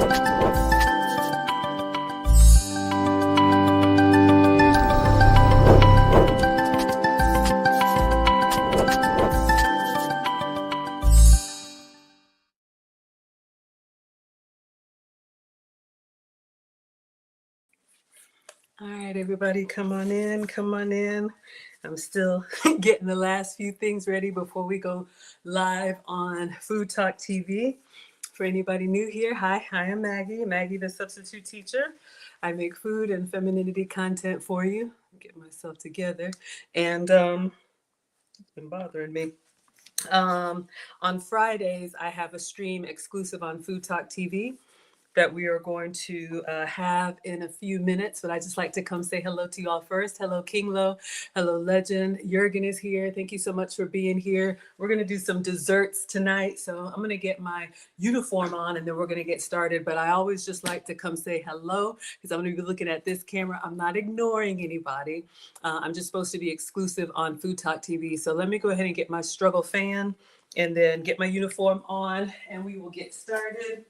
All right, everybody, come on in, come on in. I'm still getting the last few things ready before we go live on Food Talk TV. For anybody new here, hi, I'm Maggie, the substitute teacher. I make food and femininity content for you. Get myself together. And it's been bothering me. On Fridays, I have a stream exclusive on Food Talk TV that we are going to have in a few minutes, but I just like to come say hello to you all first. Hello, King Lo. Hello, Legend. Jurgen is here. Thank you so much for being here. We're going to do some desserts tonight, so I'm going to get my uniform on and then we're going to get started, but I always just like to come say hello because I'm going to be looking at this camera. I'm not ignoring anybody. I'm just supposed to be exclusive on Food Talk TV, so let me go ahead and get my struggle fan and then get my uniform on and we will get started.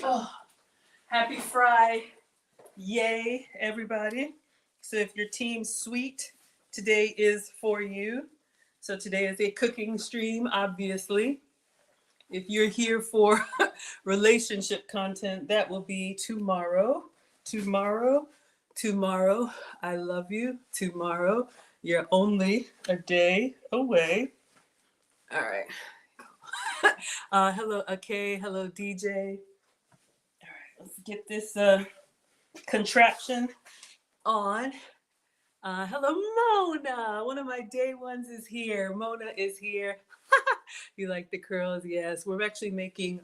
Oh, happy Fry. Yay, everybody. So if your team's sweet, today is for you. So today is a cooking stream, obviously. If you're here for relationship content, that will be tomorrow. Tomorrow. I love you. Tomorrow. You're only a day away. All right. Hello, Akay. Hello, DJ. All right, let's get this contraption on. Hello, Mona. One of my day ones is here. Mona is here. You like the curls? Yes. We're actually making,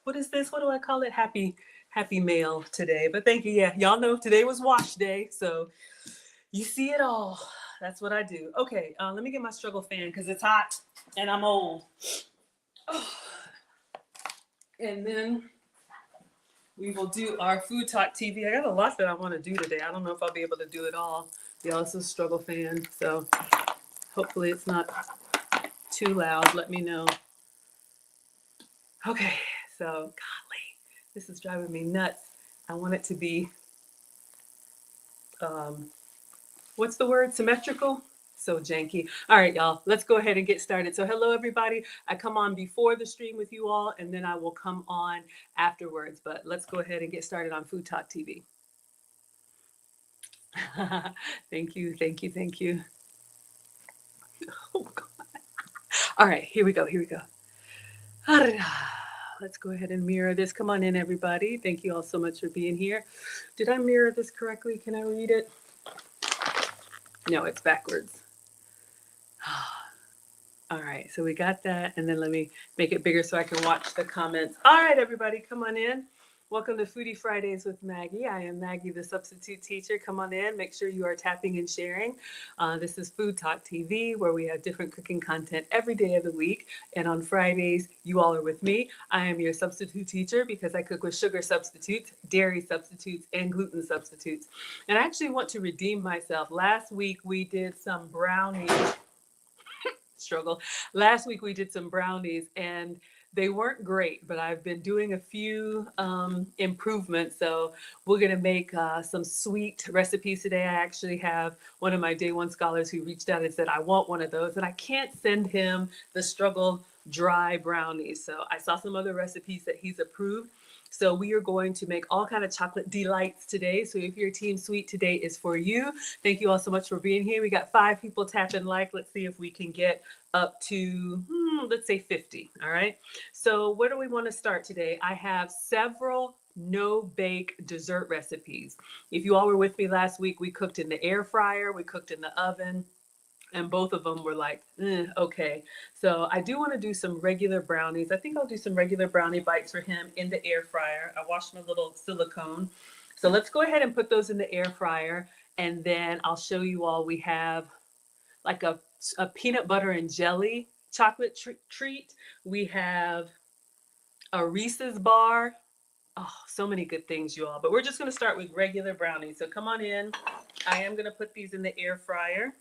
what is this? What do I call it? Happy mail today. But thank you. Yeah, y'all know today was wash day. So you see it all. That's what I do. Okay, let me get my struggle fan because it's hot and I'm old. Oh. And then we will do our Food Talk TV. I got a lot that I want to do today. I don't know if I'll be able to do it all. Y'all, it's a struggle fan, so hopefully it's not too loud. Let me know. Okay, so golly, this is driving me nuts. I want it to be, what's the word? Symmetrical? So janky. All right, y'all, let's go ahead and get started. So hello, everybody. I come on before the stream with you all, and then I will come on afterwards. But let's go ahead and get started on Food Talk TV. Thank you. Oh, God. All right, here we go. Let's go ahead and mirror this. Come on in, everybody. Thank you all so much for being here. Did I mirror this correctly? Can I read it? No, it's backwards. All right, so we got that, and then let me make it bigger so I can watch the comments. All right, everybody, come on in. Welcome to Foodie Fridays with Maggie. I am Maggie, the substitute teacher. Come on in. Make sure you are tapping and sharing. This is Food Talk TV, where we have different cooking content every day of the week. And on Fridays, you all are with me. I am your substitute teacher because I cook with sugar substitutes, dairy substitutes, and gluten substitutes. And I actually want to redeem myself. Last week, we did some brownies. Struggle. Last week, we did some brownies, and they weren't great, but I've been doing a few improvements. So we're going to make some sweet recipes today. I actually have one of my day one scholars who reached out and said, I want one of those. And I can't send him the struggle dry brownies. So I saw some other recipes that he's approved. So we are going to make all kind of chocolate delights today. So if your team sweet today is for you. Thank you all so much for being here. We got 5 people tapping like. Let's see if we can get up to, let's say 50. All right. So where do we want to start today? I have several no-bake dessert recipes. If you all were with me last week, we cooked in the air fryer, we cooked in the oven, and both of them were like, okay. So I do want to do some regular brownies. I think I'll do some regular brownie bites for him in the air fryer. I washed my little silicone. So let's go ahead and put those in the air fryer. And then I'll show you all, we have like a peanut butter and jelly chocolate treat. We have a Reese's bar. Oh, so many good things, you all. But we're just going to start with regular brownies. So come on in. I am going to put these in the air fryer.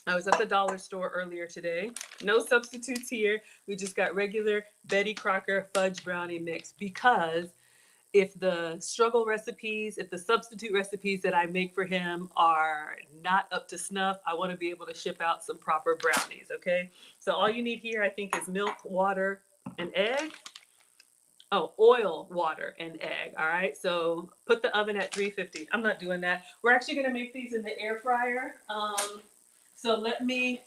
I was at the dollar store earlier today. No substitutes here. We just got regular Betty Crocker fudge brownie mix because if the struggle recipes, if the substitute recipes that I make for him are not up to snuff, I want to be able to ship out some proper brownies, okay? So all you need here, I think, is milk, water, and egg. Oh, oil, water, and egg. All right. So put the oven at 350. I'm not doing that. We're actually going to make these in the air fryer. So let me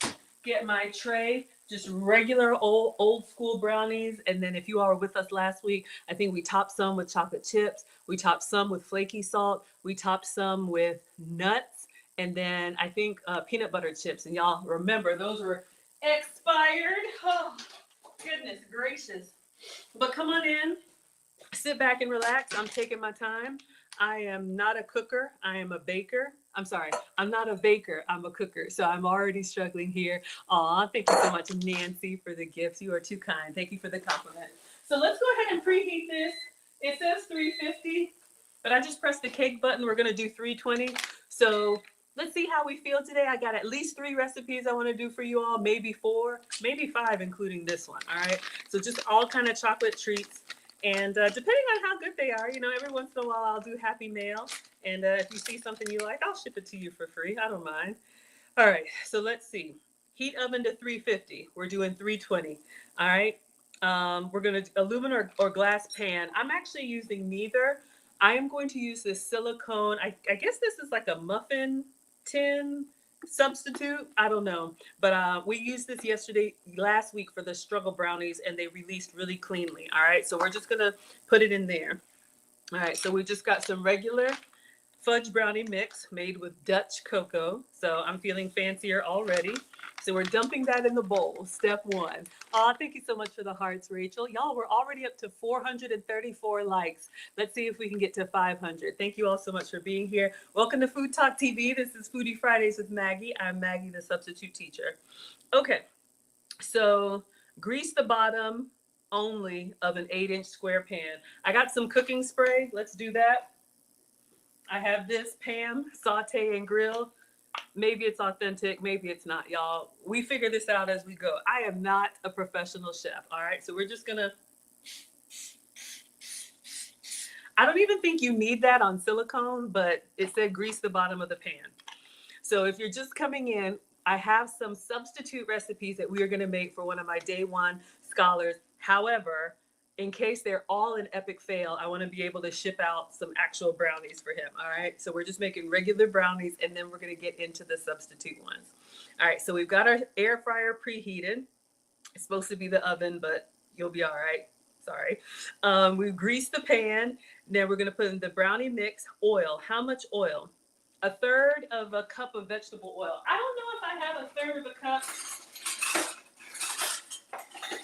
get my tray, just regular old school brownies. And then if you all were with us last week, I think we topped some with chocolate chips. We topped some with flaky salt. We topped some with nuts. And then I think peanut butter chips. And y'all remember, those were expired. Oh, goodness gracious. But come on in, sit back and relax. I'm taking my time. I am not a cooker. I am a baker. I'm sorry. I'm not a baker. I'm a cooker. So I'm already struggling here. Aw, thank you so much, Nancy, for the gifts. You are too kind. Thank you for the compliment. So let's go ahead and preheat this. It says 350, but I just pressed the cake button. We're going to do 320. So let's see how we feel today. I got at least 3 recipes I want to do for you all, maybe 4, maybe 5, including this one. All right. So just all kind of chocolate treats. And depending on how good they are, you know, every once in a while I'll do happy mail. And if you see something you like, I'll ship it to you for free. I don't mind. All right. So let's see. Heat oven to 350. We're doing 320. All right. We're going to aluminum or glass pan. I'm actually using neither. I am going to use this silicone. I guess this is like a muffin tin substitute. I don't know. But we used this last week for the struggle brownies, and they released really cleanly. All right. So we're just going to put it in there. All right. So we just got some regular fudge brownie mix made with Dutch cocoa. So I'm feeling fancier already. So we're dumping that in the bowl. Step 1. Oh, thank you so much for the hearts, Rachel. Y'all, we're already up to 434 likes. Let's see if we can get to 500. Thank you all so much for being here. Welcome to Food Talk TV. This is Foodie Fridays with Maggie. I'm Maggie, the substitute teacher. Okay, so grease the bottom only of an 8-inch square pan. I got some cooking spray. Let's do that. I have this Pam saute and grill. Maybe it's authentic, maybe it's not, y'all. We figure this out as we go. I am not a professional chef, all right? So we're just gonna, I don't even think you need that on silicone, but it said grease the bottom of the pan. So if you're just coming in, I have some substitute recipes that we are gonna make for one of my day 1 scholars. However, in case they're all an epic fail, I want to be able to ship out some actual brownies for him. All right. So we're just making regular brownies, and then we're going to get into the substitute ones. All right. So we've got our air fryer preheated. It's supposed to be the oven, but you'll be all right. Sorry. We've greased the pan. Now we're going to put in the brownie mix. Oil. How much oil? 1/3 of a cup of vegetable oil. I don't know if I have 1/3 of a cup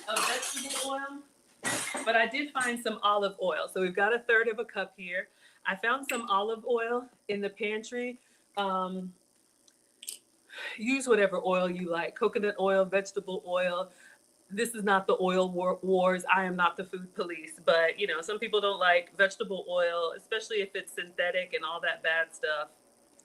of vegetable oil, but I did find some olive oil. So we've got 1/3 of a cup here. I found some olive oil in the pantry. Use whatever oil you like. Coconut oil, vegetable oil. This is not the oil wars. I am not the food police. But, you know, some people don't like vegetable oil, especially if it's synthetic and all that bad stuff.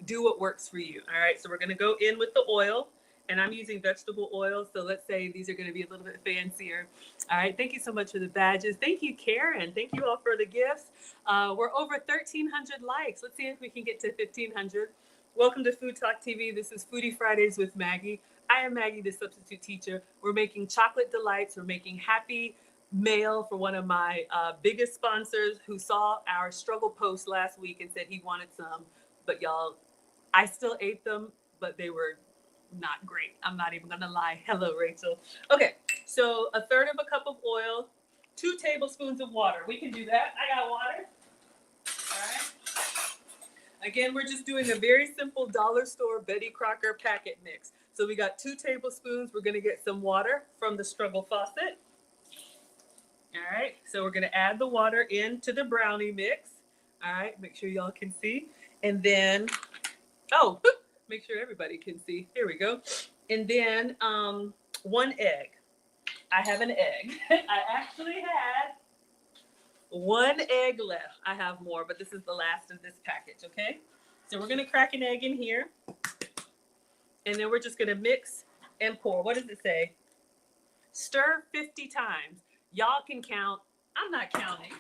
Do what works for you. All right. So we're going to go in with the oil. And I'm using vegetable oil. So let's say these are going to be a little bit fancier. All right. Thank you so much for the badges. Thank you, Karen. Thank you all for the gifts. We're over 1,300 likes. Let's see if we can get to 1,500. Welcome to Food Talk TV. This is Foodie Fridays with Maggie. I am Maggie, the substitute teacher. We're making chocolate delights. We're making happy mail for one of my biggest sponsors who saw our struggle post last week and said he wanted some. But y'all, I still ate them, but they were not great. I'm not even gonna lie. Hello, Rachel. Okay, so 1/3 of a cup of oil, 2 tablespoons of water. We can do that. I got water. All right. Again, we're just doing a very simple dollar store Betty Crocker packet mix. So we got 2 tablespoons. We're gonna get some water from the struggle faucet. All right, so we're gonna add the water into the brownie mix. All right, make sure y'all can see. And then, oh, make sure everybody can see. Here we go. And then 1 egg. I have an egg. I actually had 1 egg left. I have more, but this is the last of this package, okay? So we're going to crack an egg in here. And then we're just gonna mix and pour. What does it say? Stir 50 times. Y'all can count. I'm not counting.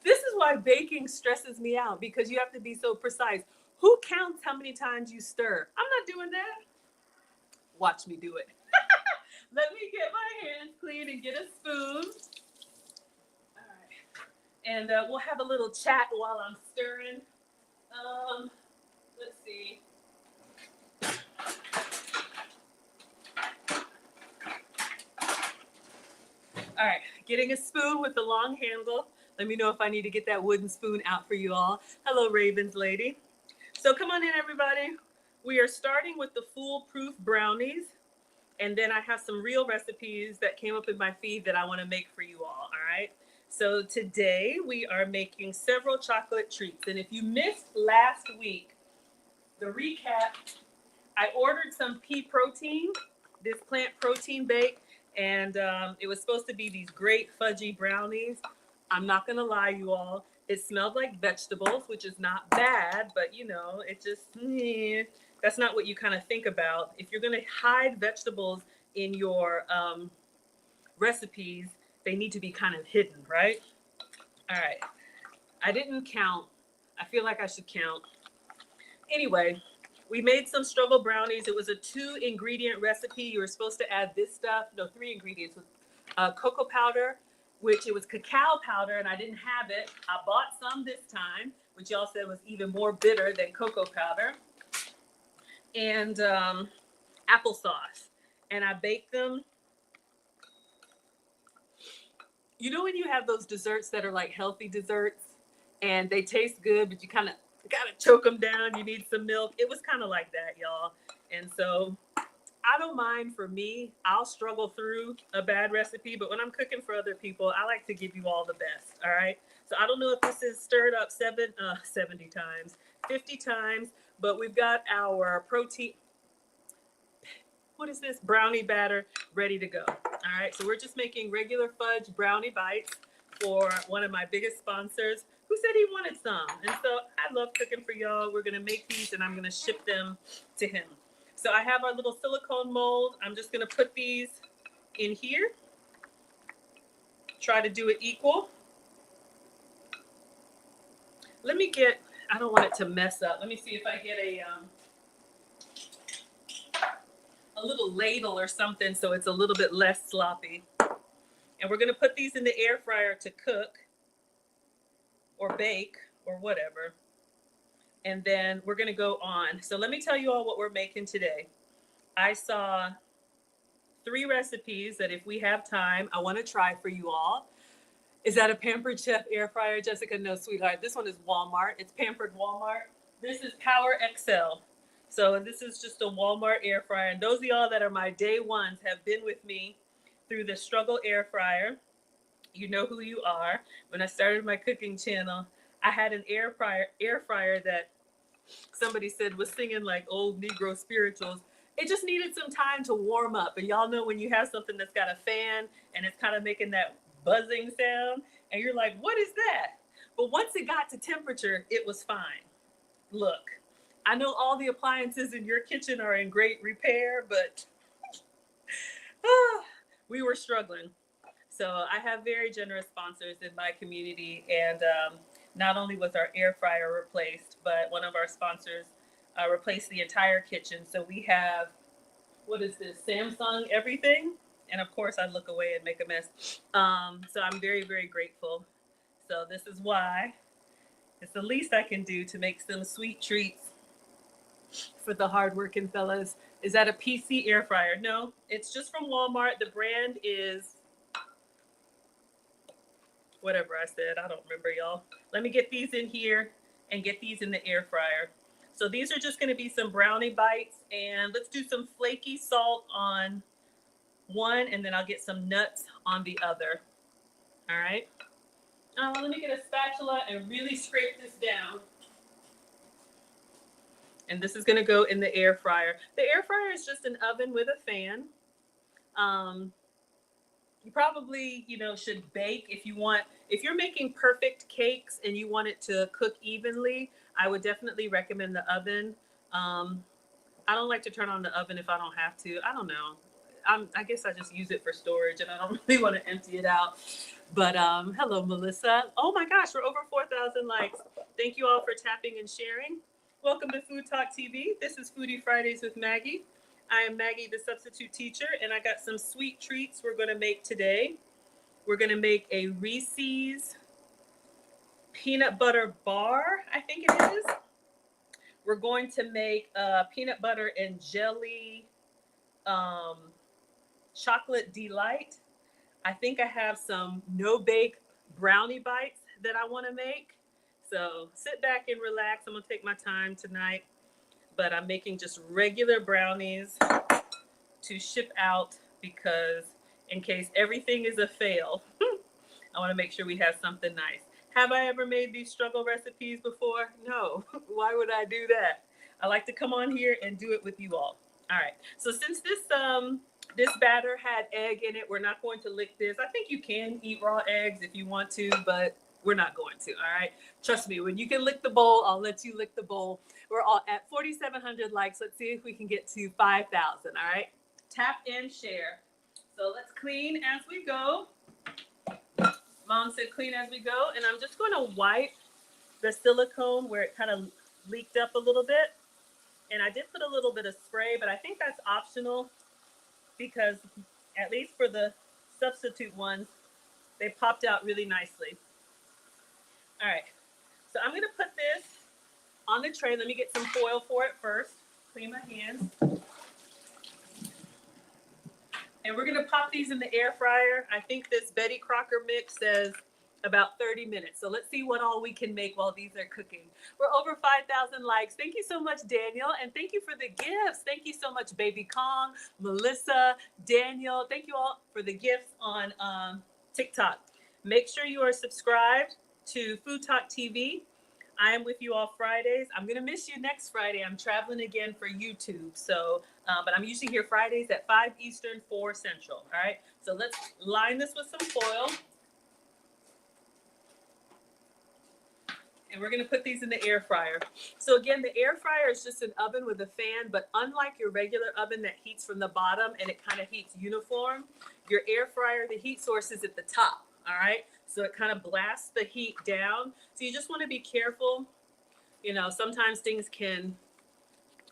This is why baking stresses me out, because you have to be so precise. Who counts how many times you stir? I'm not doing that. Watch me do it. Let me get my hands clean and get a spoon. All right. And we'll have a little chat while I'm stirring. Let's see. All right, getting a spoon with the long handle. Let me know if I need to get that wooden spoon out for you all. Hello, Ravens lady. So come on in, everybody. We are starting with the foolproof brownies. And then I have some real recipes that came up in my feed that I want to make for you all right? So today we are making several chocolate treats. And if you missed last week, the recap, I ordered some pea protein, this plant protein bake, and it was supposed to be these great fudgy brownies. I'm not gonna lie, you all, it smelled like vegetables, which is not bad, but you know, it just, that's not what you kind of think about. If you're gonna hide vegetables in your recipes, they need to be kind of hidden, right? All right, I didn't count. I feel like I should count. Anyway, we made some struggle brownies. It was a 2-ingredient recipe. You were supposed to add this stuff, no, 3 ingredients, with cocoa powder, which it was cacao powder, and I didn't have it. I bought some this time, which y'all said was even more bitter than cocoa powder, and applesauce. And I baked them. You know when you have those desserts that are like healthy desserts, and they taste good, but you kind of gotta choke them down. You need some milk. It was kind of like that, y'all. And so I don't mind. For me, I'll struggle through a bad recipe, but when I'm cooking for other people, I like to give you all the best, all right? So I don't know if this is stirred up 70 times, 50 times, but we've got our protein, what is this, brownie batter ready to go. All right, so we're just making regular fudge brownie bites for one of my biggest sponsors, who said he wanted some. And so I love cooking for y'all. We're gonna make these and I'm gonna ship them to him. So I have our little silicone mold. I'm just gonna put these in here. Try to do it equal. Let me get, I don't want it to mess up. Let me see if I get a little ladle or something so it's a little bit less sloppy. And we're gonna put these in the air fryer to cook or bake or whatever. And then we're gonna go on. So let me tell you all what we're making today. I saw 3 recipes that if we have time, I wanna try for you all. Is that a Pampered Chef air fryer, Jessica? No, sweetheart. This one is Walmart. It's Pampered Walmart. This is Power XL. So this is just a Walmart air fryer. And those of y'all that are my day ones have been with me through the struggle air fryer. You know who you are. When I started my cooking channel, I had an air fryer that somebody said was singing like old Negro spirituals. It just needed some time to warm up. And y'all know when you have something that's got a fan and it's kind of making that buzzing sound, and you're like, what is that? But once it got to temperature, it was fine. Look, I know all the appliances in your kitchen are in great repair, but we were struggling. So I have very generous sponsors in my community, and not only was our air fryer replaced, but one of our sponsors replaced the entire kitchen. So we have, what is this, Samsung everything? And of course I look away and make a mess. So I'm very, very grateful. So this is why it's the least I can do to make some sweet treats for the hardworking fellas. Is that a PC air fryer? No, it's just from Walmart. The brand is whatever I said. I don't remember, y'all. Let me get these in here and get these in the air fryer. So these are just going to be some brownie bites, and let's do some flaky salt on one, and then I'll get some nuts on the other. All right. Let me get a spatula and really scrape this down. And this is going to go in the air fryer. The air fryer is just an oven with a fan. You probably, should bake if you want. If you're making perfect cakes and you want it to cook evenly, I would definitely recommend the oven. I don't like to turn on the oven if I don't have to. I don't know. I guess I just use it for storage and I don't really want to empty it out. But hello, Melissa. Oh my gosh, we're over 4,000 likes. Thank you all for tapping and sharing. Welcome to Food Talk TV. This is Foodie Fridays with Maggie. I am Maggie, the substitute teacher, and I got some sweet treats we're going to make today. We're going to make a Reese's peanut butter bar, I think it is. We're going to make peanut butter and jelly chocolate delight. I think I have some no-bake brownie bites that I want to make. So sit back and relax. I'm going to take my time tonight. But I'm making just regular brownies to ship out because in case everything is a fail, I want to make sure we have something nice. Have I ever made these struggle recipes before? No. Why would I do that? I like to come on here and do it with you all. All right. So since this batter had egg in it, we're not going to lick this. I think you can eat raw eggs if you want to, but we're not going to. All right. Trust me, when you can lick the bowl, I'll let you lick the bowl. We're all at 4,700 likes. Let's see if we can get to 5,000. All right. Tap and share. So let's clean as we go. Mom said clean as we go. And I'm just going to wipe the silicone where it kind of leaked up a little bit. And I did put a little bit of spray, but I think that's optional because at least for the substitute ones, they popped out really nicely. All right. So I'm going to put this on the tray. Let me get some foil for it first. Clean my hands. And we're going to pop these in the air fryer. I think this Betty Crocker mix says about 30 minutes. So let's see what all we can make while these are cooking. We're over 5,000 likes. Thank you so much, Daniel. And thank you for the gifts. Thank you so much, Baby Kong, Melissa, Daniel. Thank you all for the gifts on TikTok. Make sure you are subscribed to Food Talk TV. I am with you all Fridays. I'm going to miss you next Friday. I'm traveling again for YouTube. So, but I'm usually here Fridays at 5 Eastern, 4 Central. All right. So let's line this with some foil. And we're going to put these in the air fryer. So again, the air fryer is just an oven with a fan, but unlike your regular oven that heats from the bottom and it kind of heats uniform, your air fryer, the heat source is at the top. All right. So it kind of blasts the heat down. So you just want to be careful. You know, sometimes things can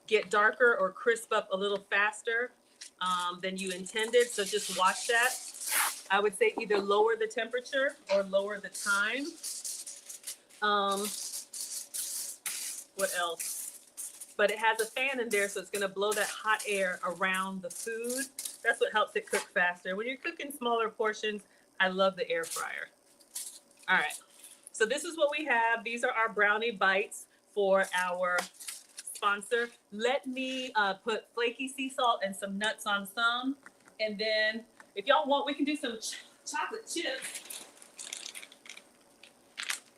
get darker or crisp up a little faster than you intended. So just watch that. I would say either lower the temperature or lower the time. What else? But it has a fan in there, so it's going to blow that hot air around the food. That's what helps it cook faster. When you're cooking smaller portions, I love the air fryer. All right. So this is what we have. These are our brownie bites for our sponsor. Let me put flaky sea salt and some nuts on some. And then if y'all want, we can do some chocolate chips.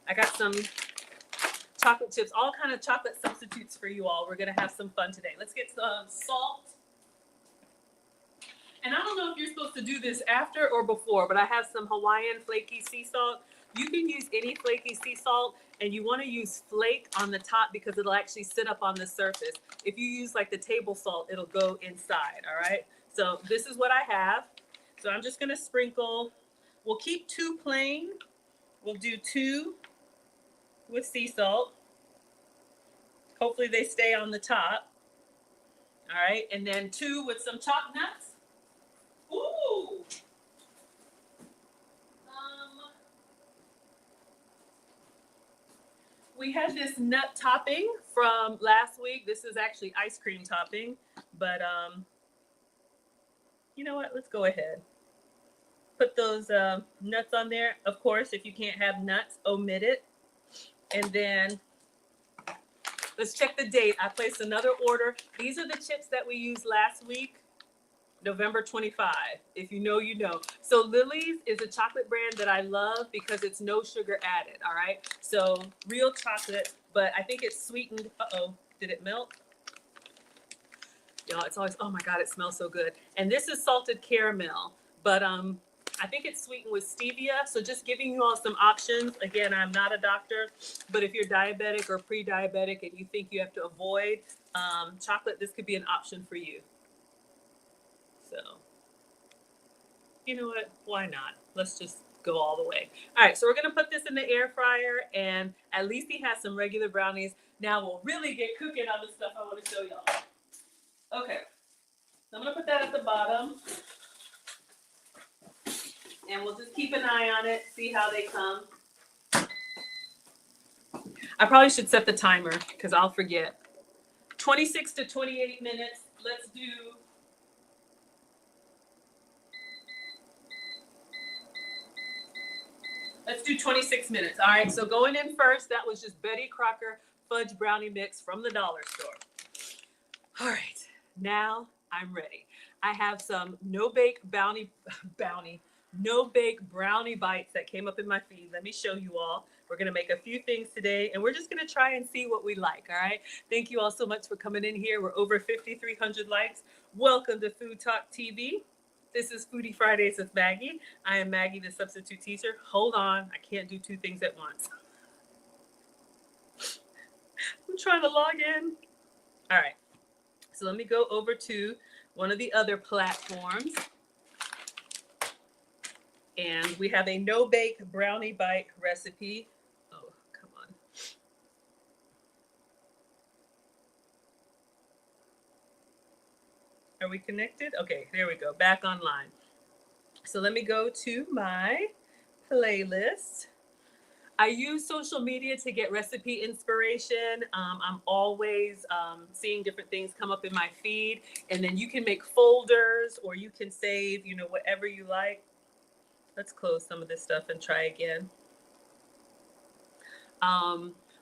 I got some chocolate chips, all kind of chocolate substitutes for you all. We're going to have some fun today. Let's get some salt. And I don't know if you're supposed to do this after or before, but I have some Hawaiian flaky sea salt. You can use any flaky sea salt, and you want to use flake on the top because it'll actually sit up on the surface. If you use like the table salt, it'll go inside, all right? So this is what I have. So I'm just going to sprinkle. We'll keep 2 plain. We'll do 2 with sea salt. Hopefully they stay on the top. All right, and then 2 with some chopped nuts. Ooh. We had this nut topping from last week. This is actually ice cream topping, but you know what? Let's go ahead. Put those nuts on there. Of course, if you can't have nuts, omit it. And then let's check the date. I placed another order. These are the chips that we used last week, November 25. If you know, you know. So Lily's is a chocolate brand that I love because it's no sugar added, all right? So real chocolate, but I think it's sweetened. Uh-oh, did it melt? Y'all, it's always, oh my God, it smells so good. And this is salted caramel, but I think it's sweetened with stevia. So just giving you all some options. Again, I'm not a doctor, but if you're diabetic or pre-diabetic and you think you have to avoid chocolate, this could be an option for you. So, you know what? Why not? Let's just go all the way. All right, so we're gonna put this in the air fryer, and at least he has some regular brownies. Now we'll really get cooking on the stuff I want to show y'all. Okay, so I'm gonna put that at the bottom, and we'll just keep an eye on it, see how they come. I probably should set the timer because I'll forget. 26 to 28 minutes. Let's do 26 minutes. All right, so going in first, that was just Betty Crocker fudge brownie mix from the dollar store. All right, now I'm ready. I have some no-bake brownie bites that came up in my feed. Let me show you all. We're gonna make a few things today, and we're just gonna try and see what we like, all right? Thank you all so much for coming in here. We're over 5,300 likes. Welcome to Food Talk TV. This is Foodie Fridays with Maggie. I am Maggie, the substitute teacher. Hold on, I can't do two things at once. I'm trying to log in. All right, so let me go over to one of the other platforms. And we have a no-bake brownie bite recipe. Oh, come on. Are we connected? Okay, there we go, back online. So let me go to my playlist. I use social media to get recipe inspiration. I'm always seeing different things come up in my feed, and then you can make folders or you can save, you know, whatever you like. Let's close some of this stuff and try again.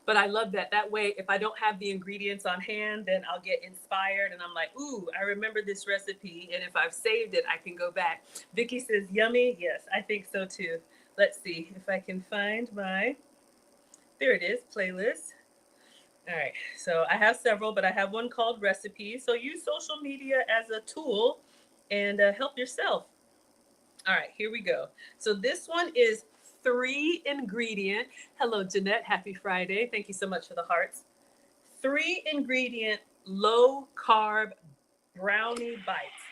But I love that. That way, if I don't have the ingredients on hand, then I'll get inspired and I'm like, ooh, I remember this recipe. And if I've saved it, I can go back. Vicky says, yummy. Yes, I think so too. Let's see if I can find my, there it is, playlist. All right, so I have several, but I have one called recipes. So use social media as a tool and help yourself. All right, here we go. So this one is 3 ingredient. Hello, Jeanette. Happy Friday. Thank you so much for the hearts. 3 ingredient, low carb brownie bites.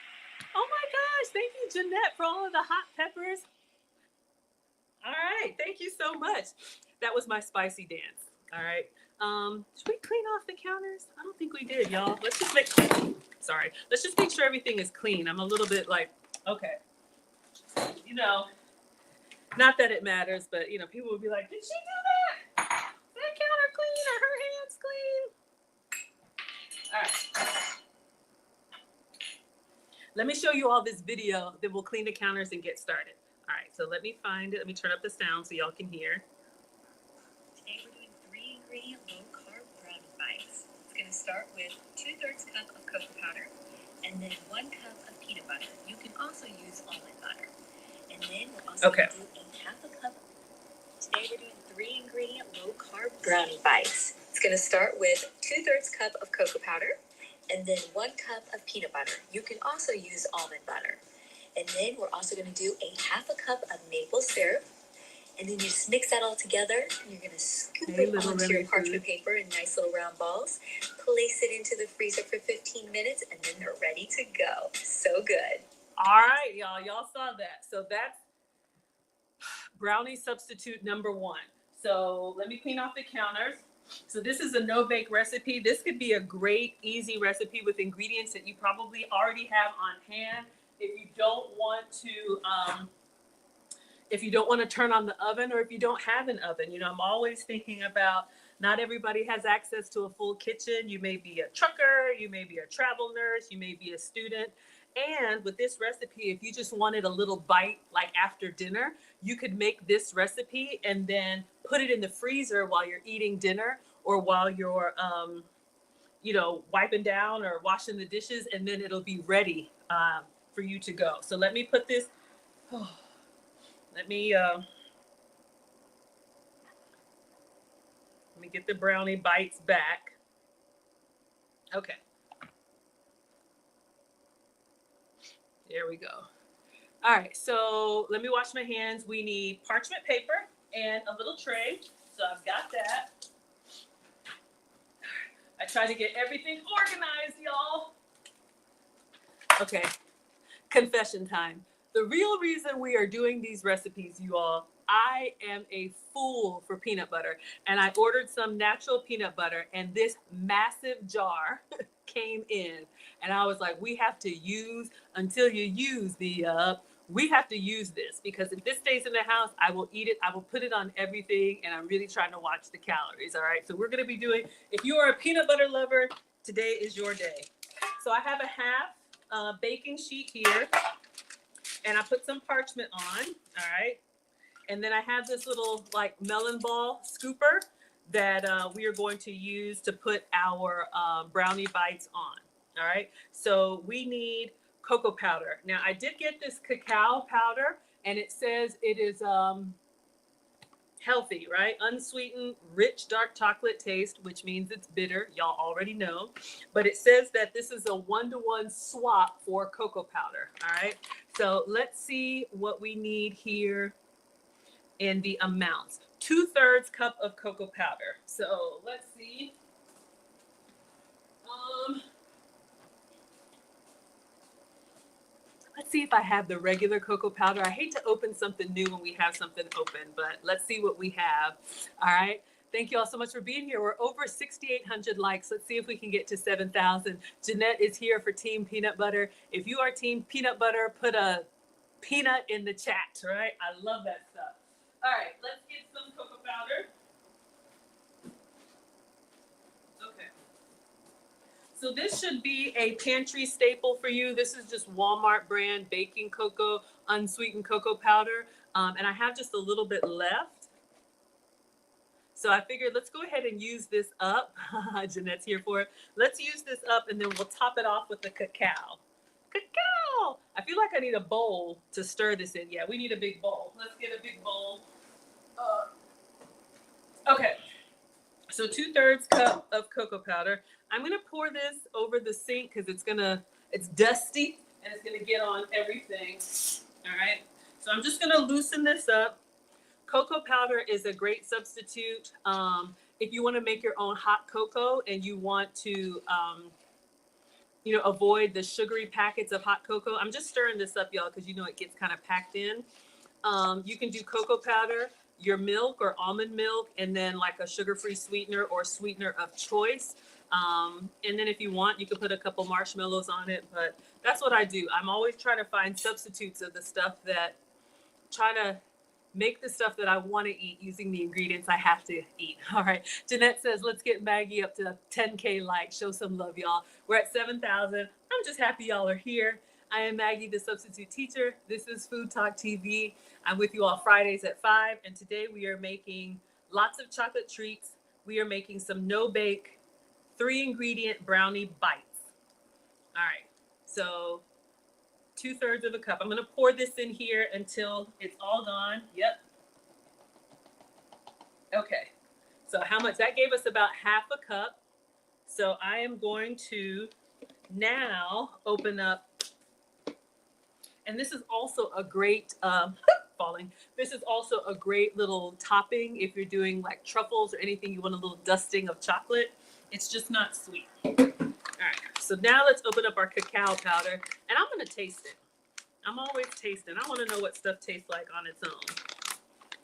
Oh my gosh. Thank you, Jeanette, for all of the hot peppers. All right. Thank you so much. That was my spicy dance. All right. Should we clean off the counters? I don't think we did, y'all. Let's just make sure everything is clean. I'm a little bit like, okay. You know, not that it matters, but you know, people would be like, did she do that? Is that counter clean or her hands clean? All right. Let me show you all this video, then we'll clean the counters and get started. All right, so let me find it. Let me turn up the sound so y'all can hear. Today we're doing 3 ingredient low carb brownie bites. It's going to start with 2/3 cup of cocoa powder and then 1 cup of peanut butter. You can also use almond butter. And then we're also going to do a 1/2 cup. Today we're doing 3 ingredient low carb brownie bites. It's going to start with 2/3 cup of cocoa powder and then 1 cup of peanut butter. You can also use almond butter. And then we're also going to do a 1/2 cup of maple syrup. And then you just mix that all together. And you're going to scoop it onto your parchment paper in nice little round balls. Place it into the freezer for 15 minutes, and then they're ready to go. So good. All right, y'all. Y'all saw that. So that's brownie substitute number 1. So let me clean off the counters. So this is a no-bake recipe. This could be a great, easy recipe with ingredients that you probably already have on hand. If you don't want to turn on the oven, or if you don't have an oven, you know, I'm always thinking about not everybody has access to a full kitchen. You may be a trucker, you may be a travel nurse, you may be a student. And with this recipe, if you just wanted a little bite like after dinner, you could make this recipe and then put it in the freezer while you're eating dinner or while you're, you know, wiping down or washing the dishes, and then it'll be ready for you to go. So let me put this, let me get the brownie bites back. Okay. There we go. All right, so let me wash my hands. We need parchment paper and a little tray. So I've got that. I try to get everything organized, y'all. Okay, confession time. The real reason we are doing these recipes, you all, I am a fool for peanut butter. And I ordered some natural peanut butter, and this massive jar came in. And I was like, we have to use until you use we have to use this, because if this stays in the house, I will eat it. I will put it on everything. And I'm really trying to watch the calories. All right. So we're going to be doing, if you are a peanut butter lover, today is your day. So I have a half baking sheet here, and I put some parchment on. All right. And then I have this little like melon ball scooper that we are going to use to put our brownie bites on. All right. So we need cocoa powder. Now I did get this cacao powder, and it says it is healthy, right? Unsweetened, rich dark chocolate taste, which means it's bitter. Y'all already know. But it says that this is a 1-to-1 swap for cocoa powder. All right. So let's see what we need here in the amounts. 2/3 cup of cocoa powder. So let's see. Let's see if I have the regular cocoa powder. I hate to open something new when we have something open, but let's see what we have. All right. Thank you all so much for being here. We're over 6,800 likes. Let's see if we can get to 7,000. Jeanette is here for Team Peanut Butter. If you are Team Peanut Butter, put a peanut in the chat, right? I love that stuff. All right, let's get some cocoa powder. Okay. So this should be a pantry staple for you. This is just Walmart brand baking cocoa, unsweetened cocoa powder. And I have just a little bit left. So I figured let's go ahead and use this up. Jeanette's here for it. Let's use this up, and then we'll top it off with the cacao. Cacao! I feel like I need a bowl to stir this in. Yeah, we need a big bowl. Let's get a big bowl. Okay. So 2/3 cup of cocoa powder. I'm gonna pour this over the sink because it's dusty and it's gonna get on everything. All right. So I'm just gonna loosen this up. Cocoa powder is a great substitute if you want to make your own hot cocoa and you want to, avoid the sugary packets of hot cocoa. I'm just stirring this up, y'all, because it gets kind of packed in. You can do cocoa powder, your milk or almond milk, and then like a sugar-free sweetener or sweetener of choice. And then if you want, you can put a couple marshmallows on it. But that's what I do. I'm always trying to find substitutes of the stuff that try to make the stuff that I want to eat using the ingredients I have to eat. All right. Jeanette says, let's get Maggie up to 10K likes. Show some love, y'all. We're at 7,000. I'm just happy y'all are here. I am Maggie, the substitute teacher. This is Food Talk TV. I'm with you all Fridays at 5. And today we are making lots of chocolate treats. We are making some no-bake, 3-ingredient brownie bites. All right. So 2/3 of a cup. I'm going to pour this in here until it's all gone. Yep. Okay. So how much? That gave us about half a cup. So I am going to now open up. And this is also a great, falling. This is also a great little topping if you're doing like truffles or anything, you want a little dusting of chocolate. It's just not sweet. All right. So now let's open up our cacao powder, and I'm going to taste it. I'm always tasting. I want to know what stuff tastes like on its own.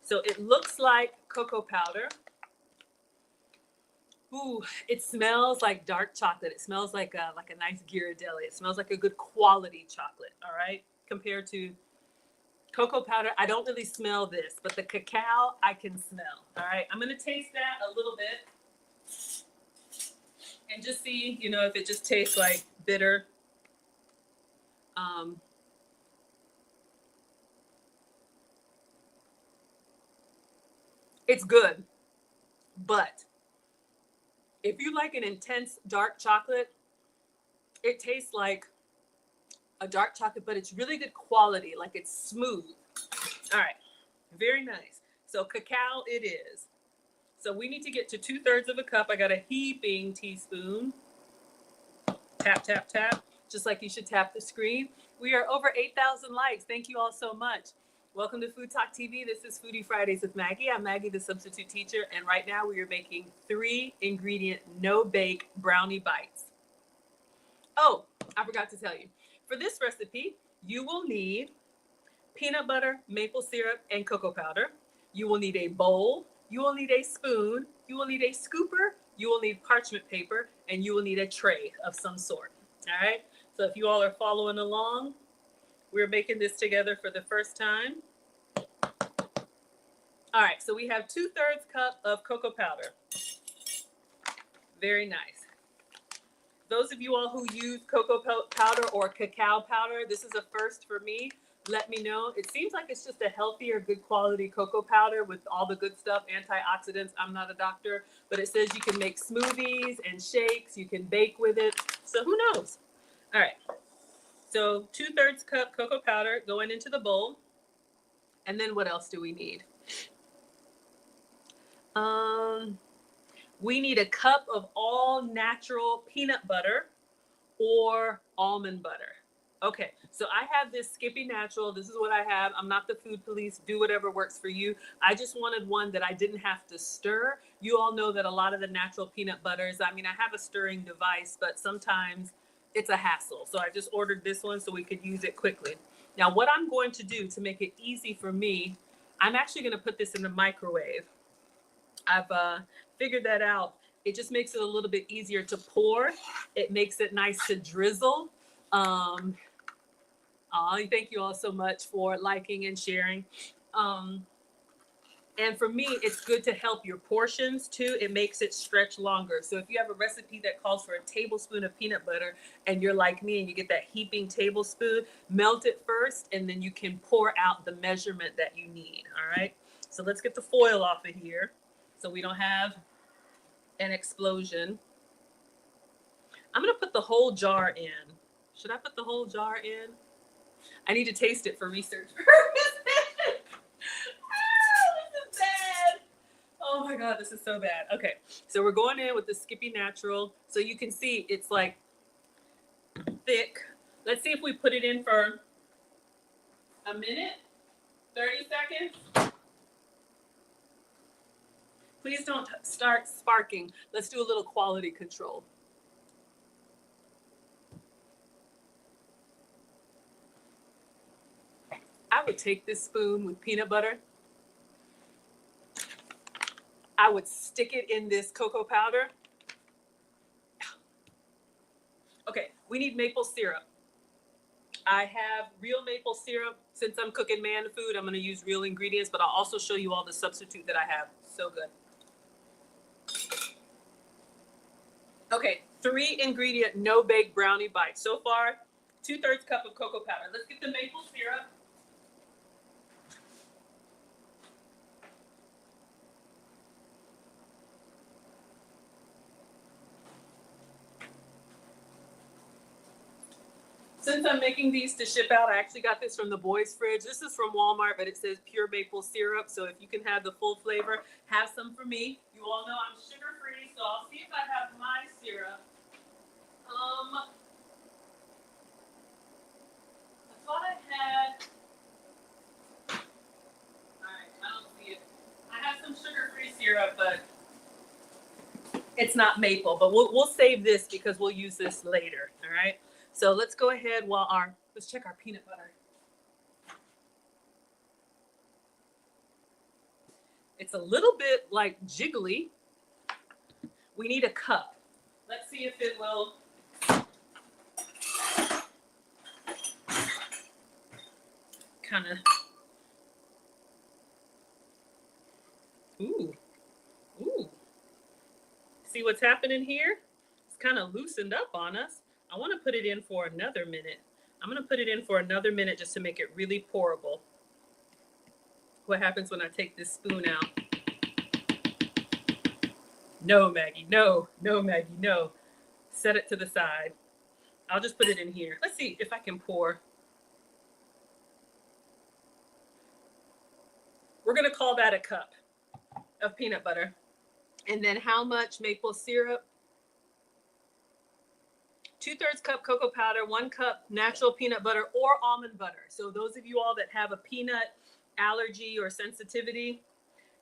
So it looks like cocoa powder. Ooh, it smells like dark chocolate. It smells like a nice Ghirardelli. It smells like a good quality chocolate, all right? Compared to cocoa powder, I don't really smell this, but the cacao, I can smell, all right? I'm going to taste that a little bit and just see, if it just tastes like bitter. It's good, but if you like an intense dark chocolate, it tastes like a dark chocolate, but it's really good quality. Like it's smooth. All right. Very nice. So cacao it is. So we need to get to 2/3 of a cup. I got a heaping teaspoon. Tap, tap, tap. Just like you should tap the screen. We are over 8,000 likes. Thank you all so much. Welcome to Food Talk TV. This is Foodie Fridays with Maggie. I'm Maggie, the substitute teacher, and right now we are making 3-ingredient, no-bake brownie bites. Oh, I forgot to tell you. For this recipe, you will need peanut butter, maple syrup, and cocoa powder. You will need a bowl. You will need a spoon. You will need a scooper. You will need parchment paper, and you will need a tray of some sort. All right? So if you all are following along, we're making this together for the first time. All right, so we have 2/3 cup of cocoa powder. Very nice. Those of you all who use cocoa powder or cacao powder, this is a first for me. Let me know. It seems like it's just a healthier, good quality cocoa powder with all the good stuff, antioxidants. I'm not a doctor, but it says you can make smoothies and shakes. You can bake with it. So who knows? All right. So 2/3 cup cocoa powder going into the bowl. And then what else do we need? We need a cup of all natural peanut butter or almond butter. Okay, so I have this Skippy Natural. This is what I have. I'm not the food police. Do whatever works for you. I just wanted one that I didn't have to stir. You all know that a lot of the natural peanut butters, I mean, I have a stirring device, but sometimes it's a hassle. So I just ordered this one so we could use it quickly. Now, what I'm going to do to make it easy for me, I'm actually going to put this in the microwave. I've figured that out. It just makes it a little bit easier to pour. It makes it nice to drizzle. Thank you all so much for liking and sharing. And for me, it's good to help your portions too. It makes it stretch longer. So if you have a recipe that calls for a tablespoon of peanut butter and you're like me and you get that heaping tablespoon, melt it first and then you can pour out the measurement that you need. All right. So let's get the foil off of here so we don't have an explosion. I'm going to put the whole jar in. Should I put the whole jar in? I need to taste it for research purposes. This is bad. Oh my God, this is so bad. Okay, so we're going in with the Skippy Natural. So you can see it's like thick. Let's see if we put it in for a minute, 30 seconds. Please don't start sparking. Let's do a little quality control. I would take this spoon with peanut butter. I would stick it in this cocoa powder. Okay, we need maple syrup. I have real maple syrup. Since I'm cooking man food, I'm going to use real ingredients, but I'll also show you all the substitute that I have. So good. Okay, 3-ingredient, no-bake brownie bites. So far, 2/3 cup of cocoa powder. Let's get the maple syrup. Since I'm making these to ship out, I actually got this from the boys' fridge. This is from Walmart, but it says pure maple syrup. So if you can have the full flavor, have some for me. You all know I'm sugar-free, so I'll see if I have my syrup. I thought I had. All right, I don't see it. I have some sugar-free syrup, but it's not maple. But we'll save this because we'll use this later. All right. So let's go ahead let's check our peanut butter. It's a little bit like jiggly. We need a cup. Let's see if it will. Kind of. Ooh. See what's happening here? It's kind of loosened up on us. I want to put it in for another minute. I'm going to put it in for another minute just to make it really pourable. What happens when I take this spoon out? No, Maggie, no, Maggie, no. Set it to the side. I'll just put it in here. Let's see if I can pour. We're going to call that a cup of peanut butter. And then how much maple syrup? 2/3 cup cocoa powder, 1 cup natural peanut butter or almond butter. So those of you all that have a peanut allergy or sensitivity,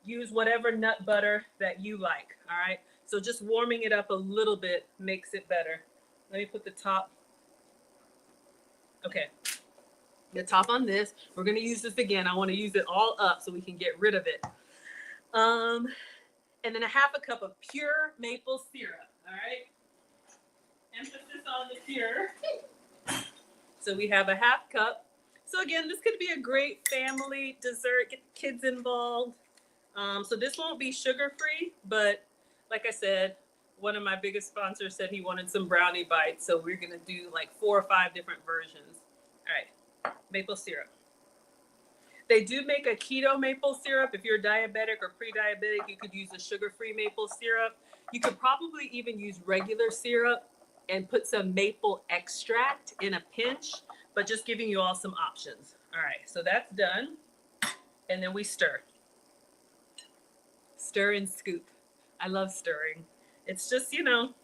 use whatever nut butter that you like. All right. So just warming it up a little bit makes it better. Let me put the top. Okay. The top on this. We're going to use this again. I want to use it all up so we can get rid of it. And then a 1/2 cup of pure maple syrup. All right. Emphasis on the pure. So we have a 1/2 cup. So again, this could be a great family dessert. Get the kids involved. So this won't be sugar-free, but like I said, one of my biggest sponsors said he wanted some brownie bites. So we're going to do like 4 or 5 different versions. All right. Maple syrup. They do make a keto maple syrup. If you're diabetic or pre-diabetic, you could use a sugar-free maple syrup. You could probably even use regular syrup and put some maple extract in a pinch, but just giving you all some options. All right, so that's done. And then we stir. Stir and scoop. I love stirring. It's just, you know,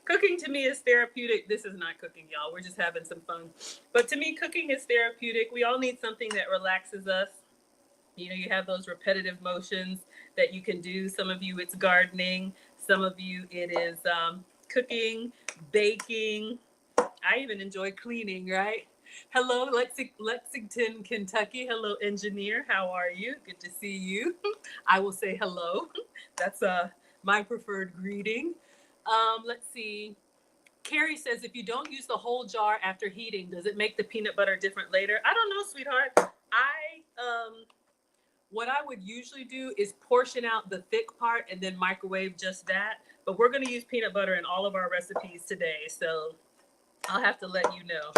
cooking to me is therapeutic. This is not cooking, y'all. We're just having some fun. But to me, cooking is therapeutic. We all need something that relaxes us. You know, you have those repetitive motions that you can do. Some of you, it's gardening. Some of you, it is cooking, baking. I even enjoy cleaning, right? Hello, Lexington, Kentucky. Hello, engineer. How are you? Good to see you. I will say hello. That's my preferred greeting. Let's see. Carrie says, if you don't use the whole jar after heating, does it make the peanut butter different later? I don't know, sweetheart. What I would usually do is portion out the thick part and then microwave just that. But we're going to use peanut butter in all of our recipes today. So I'll have to let you know.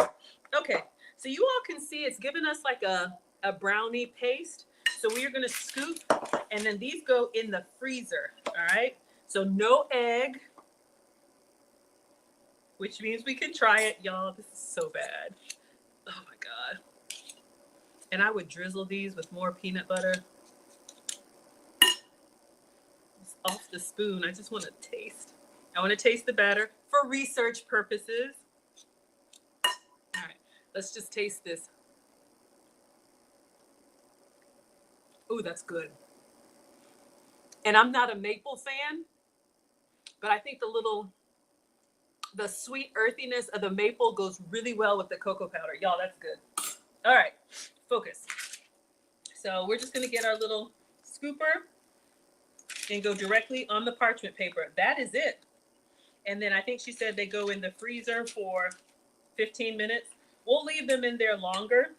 Okay. So you all can see it's giving us like a brownie paste. So we are going to scoop, and then these go in the freezer. All right. So no egg, which means we can try it. Y'all, this is so bad. Oh my God. And I would drizzle these with more peanut butter. It's off the spoon. I just want to taste. I want to taste the batter for research purposes. All right, let's just taste this. Ooh, that's good. And I'm not a maple fan, but I think the sweet earthiness of the maple goes really well with the cocoa powder. Y'all, that's good. All right, focus. So we're just gonna get our little scooper and go directly on the parchment paper. That is it. And then I think she said they go in the freezer for 15 minutes. We'll leave them in there longer.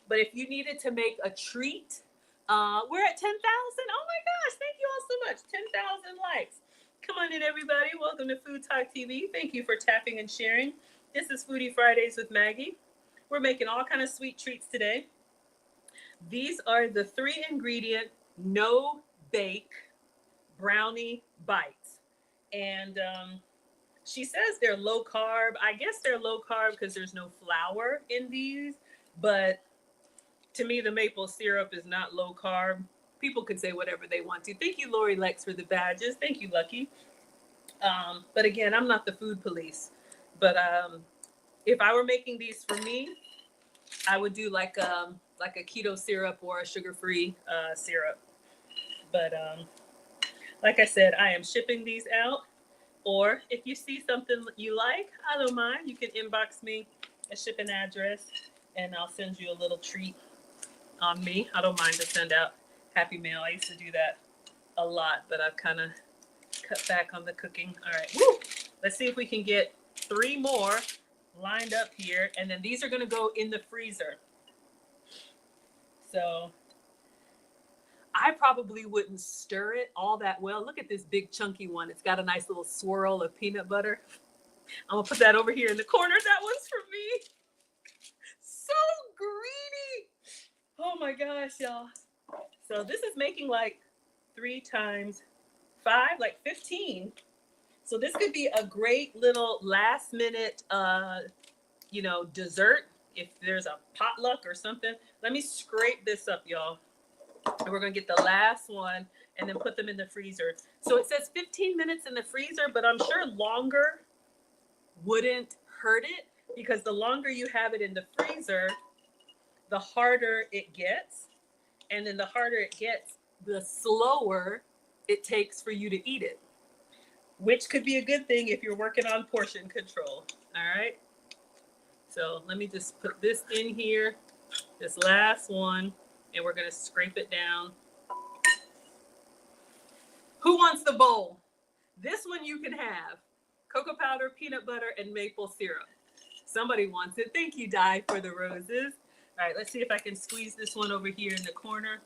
But if you needed to make a treat, we're at 10,000. Oh my gosh, thank you all so much. 10,000 likes. Come on in, everybody. Welcome to Food Talk TV. Thank you for tapping and sharing. This is Foodie Fridays with Maggie. We're making all kind of sweet treats today. These are the 3-ingredient, no-bake brownie bites. And she says they're low carb. I guess they're low carb because there's no flour in these. But to me, the maple syrup is not low carb. People could say whatever they want to. Thank you, Lori Lex, for the badges. Thank you, Lucky. But again, I'm not the food police. But if I were making these for me, I would do like a keto syrup or a sugar-free syrup. But like I said, I am shipping these out. Or if you see something you like, I don't mind. You can inbox me a shipping address, and I'll send you a little treat on me. I don't mind to send out Happy Mail. I used to do that a lot, but I've kind of cut back on the cooking. All right. Woo! Let's see if we can get 3 more lined up here. And then these are going to go in the freezer. So I probably wouldn't stir it all that well. Look at this big chunky one. It's got a nice little swirl of peanut butter. I'm going to put that over here in the corner. That one's for me. So greedy. Oh my gosh, y'all. So this is making like 3 times 5, like 15. So this could be a great little last minute, dessert. If there's a potluck or something. Let me scrape this up, y'all. And we're going to get the last one and then put them in the freezer. So it says 15 minutes in the freezer, but I'm sure longer wouldn't hurt it, because the longer you have it in the freezer, the harder it gets. And then the harder it gets, the slower it takes for you to eat it, which could be a good thing if you're working on portion control. All right. So let me just put this in here, this last one, and we're going to scrape it down. Who wants the bowl? This one you can have. Cocoa powder, peanut butter, and maple syrup. Somebody wants it. Thank you, Di, for the roses. All right, let's see if I can squeeze this one over here in the corner.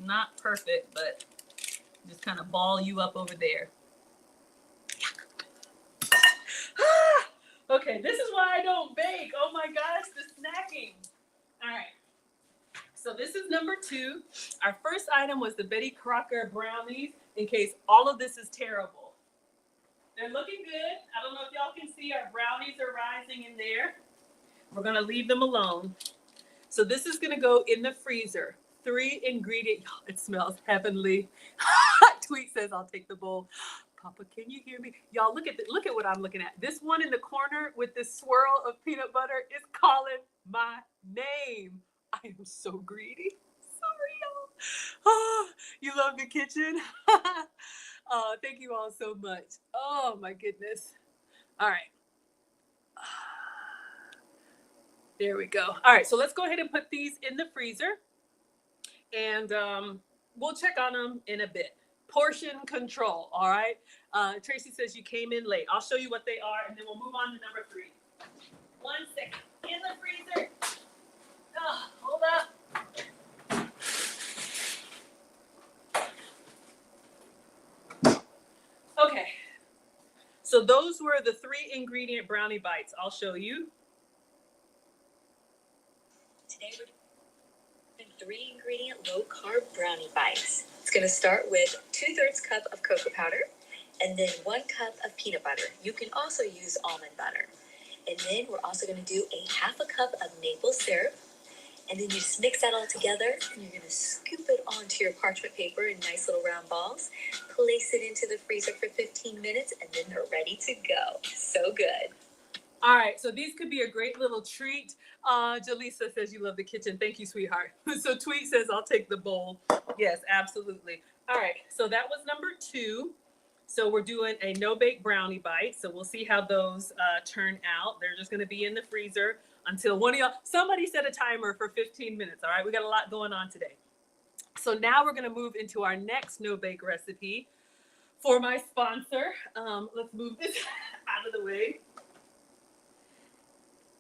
Not perfect, but just kind of ball you up over there. Okay, this is why I don't bake. Oh my gosh, the snacking. All right. So this is number 2. Our first item was the Betty Crocker brownies, in case all of this is terrible. They're looking good. I don't know if y'all can see our brownies are rising in there. We're going to leave them alone. So this is going to go in the freezer. 3 ingredient. It smells heavenly. Tweet says, I'll take the bowl. Papa, can you hear me? Y'all, look at what I'm looking at. This one in the corner with this swirl of peanut butter is calling my name. I am so greedy. Sorry, y'all. Oh, you love the kitchen. Oh, thank you all so much. Oh my goodness. All right. There we go. All right, so let's go ahead and put these in the freezer, and we'll check on them in a bit. Portion control. All right. Tracy says you came in late. I'll show you what they are, and then we'll move on to number 3. 1 second. In the freezer. Oh, hold up. Okay. So those were the 3 ingredient brownie bites. I'll show you. Today we're doing 3 ingredient low carb brownie bites. It's going to start with 2/3 cup of cocoa powder and then 1 cup of peanut butter. You can also use almond butter. And then we're also going to do a 1/2 cup of maple syrup. And then you just mix that all together, and you're going to scoop it onto your parchment paper in nice little round balls. Place it into the freezer for 15 minutes, and then they're ready to go. So good. All right, so these could be a great little treat. Jaleesa says you love the kitchen. Thank you, sweetheart. So Tweet says I'll take the bowl. Yes, absolutely. All right, so that was number 2. So we're doing a no-bake brownie bite. So we'll see how those turn out. They're just going to be in the freezer until one of y'all, somebody set a timer for 15 minutes. All right, we got a lot going on today. So now we're going to move into our next no-bake recipe for my sponsor. Let's move this out of the way.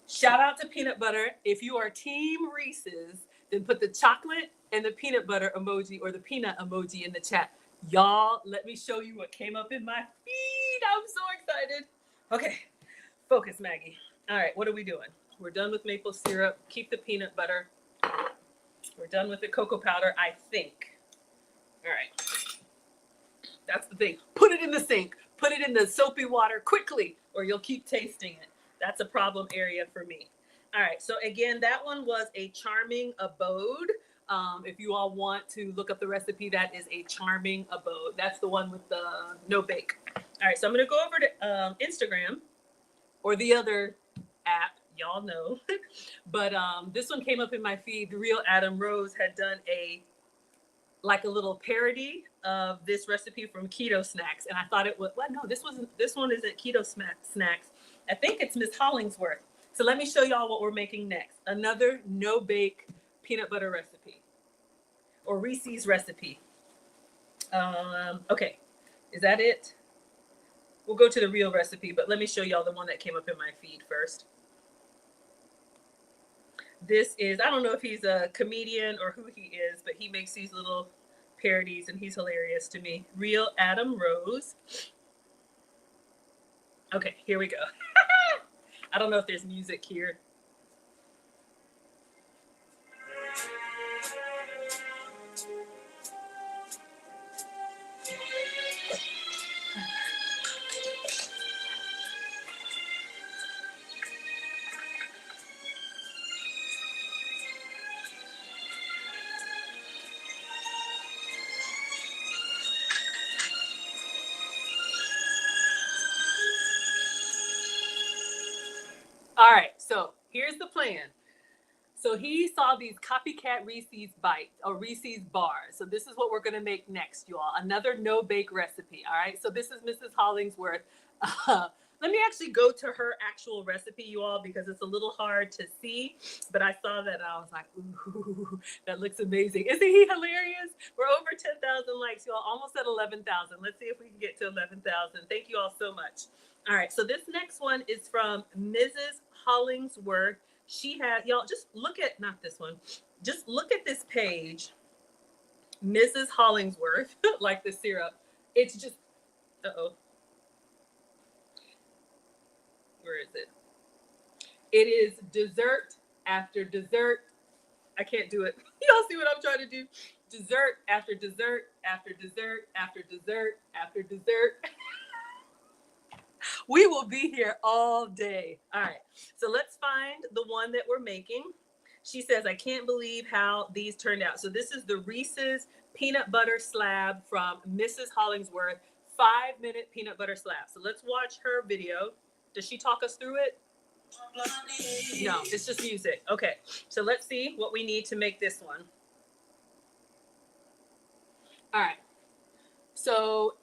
Shout out to peanut butter. If you are team Reese's, then put the chocolate and the peanut butter emoji or the peanut emoji in the chat. Y'all, let me show you what came up in my feed. I'm so excited. Okay, focus, Maggie. All right, what are we doing? We're done with maple syrup. Keep the peanut butter. We're done with the cocoa powder, I think. All right. That's the thing. Put it in the sink. Put it in the soapy water quickly, or you'll keep tasting it. That's a problem area for me. All right. So again, that one was a charming abode. If you all want to look up the recipe, that is a charming abode. That's the one with the no bake. All right. So I'm going to go over to Instagram or the other app. Y'all know. But this one came up in my feed. The Real Adam Rose had done a little parody of this recipe from Keto Snacks, and I thought it was, well, no, this one isn't Keto Snacks. I think it's Miss Hollingsworth. So let me show y'all what we're making next. Another no bake peanut butter recipe, or Reese's recipe. Okay, is that it? We'll go to the real recipe, but let me show y'all the one that came up in my feed first. This is, I don't know if he's a comedian or who he is, but he makes these little parodies and he's hilarious to me. Real Adam Rose. Okay, here we go. I don't know if there's music here. So here's the plan. So he saw these copycat Reese's bites or Reese's bars. So this is what we're going to make next, you all. Another no-bake recipe, all right? So this is Mrs. Hollingsworth. Let me actually go to her actual recipe, you all, because it's a little hard to see. But I saw that and I was like, ooh, that looks amazing. Isn't he hilarious? We're over 10,000 likes, you all, almost at 11,000. Let's see if we can get to 11,000. Thank you all so much. All right, so this next one is from Mrs. Hollingsworth. She had, y'all, just look at, not this one, just look at this page, Mrs. Hollingsworth, like the syrup. It's just, where is it? It is dessert after dessert. I can't do it. Y'all see what I'm trying to do? Dessert after dessert after dessert after dessert after dessert. We will be here all day. All right, so let's find the one that we're making. She says, I can't believe how these turned out. So this is the Reese's peanut butter slab from Mrs. Hollingsworth, 5-minute peanut butter slab. So let's watch her video. Does she talk us through it? No, it's just music. Okay, so let's see what we need to make this one. All right, so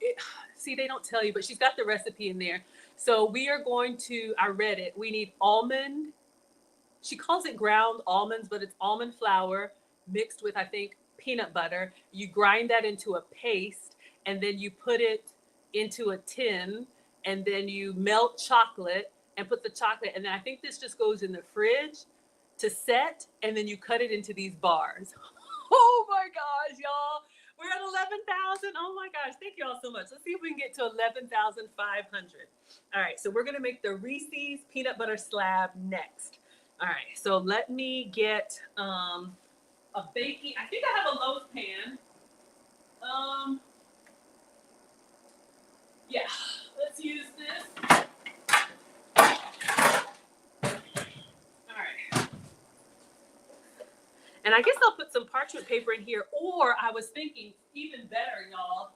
see, they don't tell you, but she's got the recipe in there. So we are going to, I read it, we need almond, she calls it ground almonds, but it's almond flour mixed with, I think, peanut butter. You grind that into a paste, and then you put it into a tin, and then you melt chocolate and put the chocolate, and then I think this just goes in the fridge to set, and then you cut it into these bars. Oh my gosh, y'all. We're at 11,000. Oh my gosh. Thank you all so much. Let's see if we can get to 11,500. All right. So we're going to make the Reese's peanut butter slab next. All right. So let me get a baking. I think I have a loaf pan. Yeah. Let's use this. All right. And I guess I'll put some parchment paper in here, or I was thinking even better, y'all.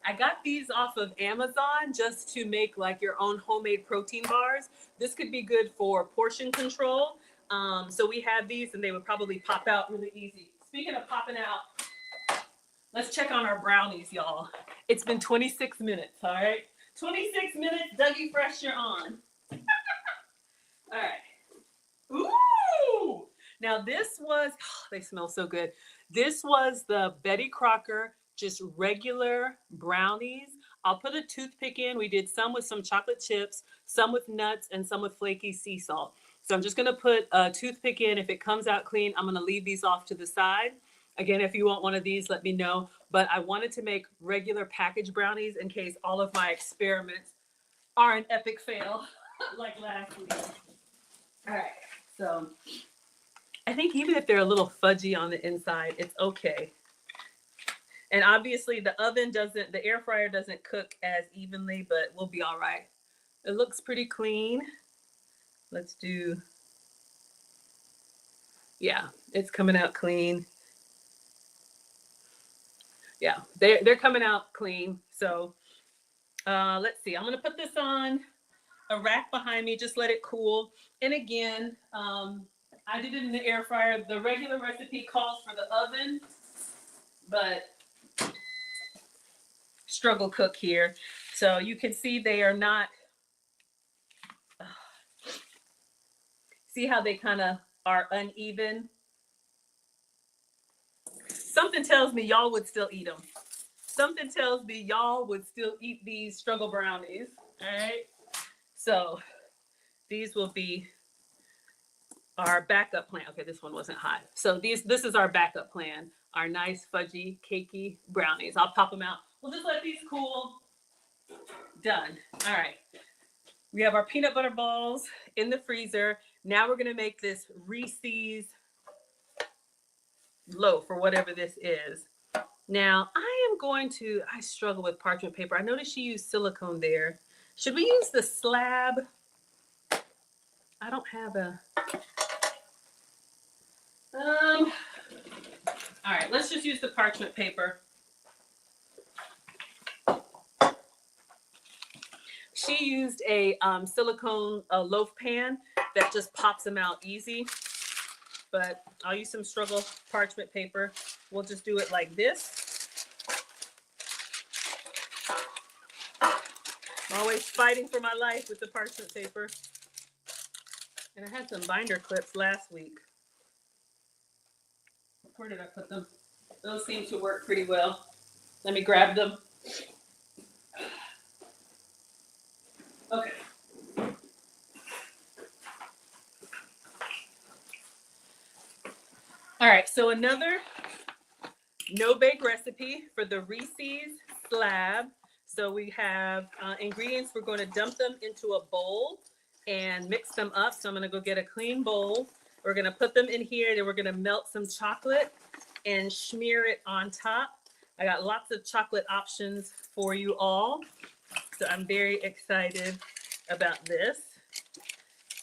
I got these off of Amazon just to make like your own homemade protein bars. This could be good for portion control. So we have these and they would probably pop out really easy. Speaking of popping out, let's check on our brownies, y'all. It's been 26 minutes, all right? 26 minutes, Dougie Fresh, you're on. All right. Ooh! Now this was, oh, they smell so good. This was the Betty Crocker, just regular brownies. I'll put a toothpick in. We did some with some chocolate chips, some with nuts, and some with flaky sea salt. So I'm just gonna put a toothpick in. If it comes out clean, I'm gonna leave these off to the side. Again, if you want one of these, let me know. But I wanted to make regular packaged brownies in case all of my experiments are an epic fail like last week. All right, so I think even if they're a little fudgy on the inside, it's okay. And obviously the air fryer doesn't cook as evenly, but we'll be all right. It looks pretty clean. Let's do, yeah, it's coming out clean. Yeah, they're coming out clean. So let's see, I'm gonna put this on a rack behind me, just let it cool. And again, I did it in the air fryer. The regular recipe calls for the oven, but struggle cook here. So you can see they are not, see how they kind of are uneven? Something tells me y'all would still eat them. Something tells me y'all would still eat these struggle brownies. All right. So these will be our backup plan. Okay, this one wasn't hot. So this is our backup plan. Our nice fudgy, cakey brownies. I'll pop them out. We'll just let these cool. Done. All right. We have our peanut butter balls in the freezer. Now we're gonna make this Reese's loaf or whatever this is. Now I struggle with parchment paper. I noticed she used silicone there. Should we use the slab? I don't have a, all right, let's just use the parchment paper. She used a silicone loaf pan that just pops them out easy. But I'll use some struggle parchment paper. We'll just do it like this. I'm always fighting for my life with the parchment paper. And I had some binder clips last week. Where did I put them? Those seem to work pretty well. Let me grab them. Okay. All right, so another no-bake recipe for the Reese's slab. So we have ingredients. We're going to dump them into a bowl and mix them up. So I'm going to go get a clean bowl. We're going to put them in here. Then we're going to melt some chocolate and smear it on top. I got lots of chocolate options for you all. So I'm very excited about this.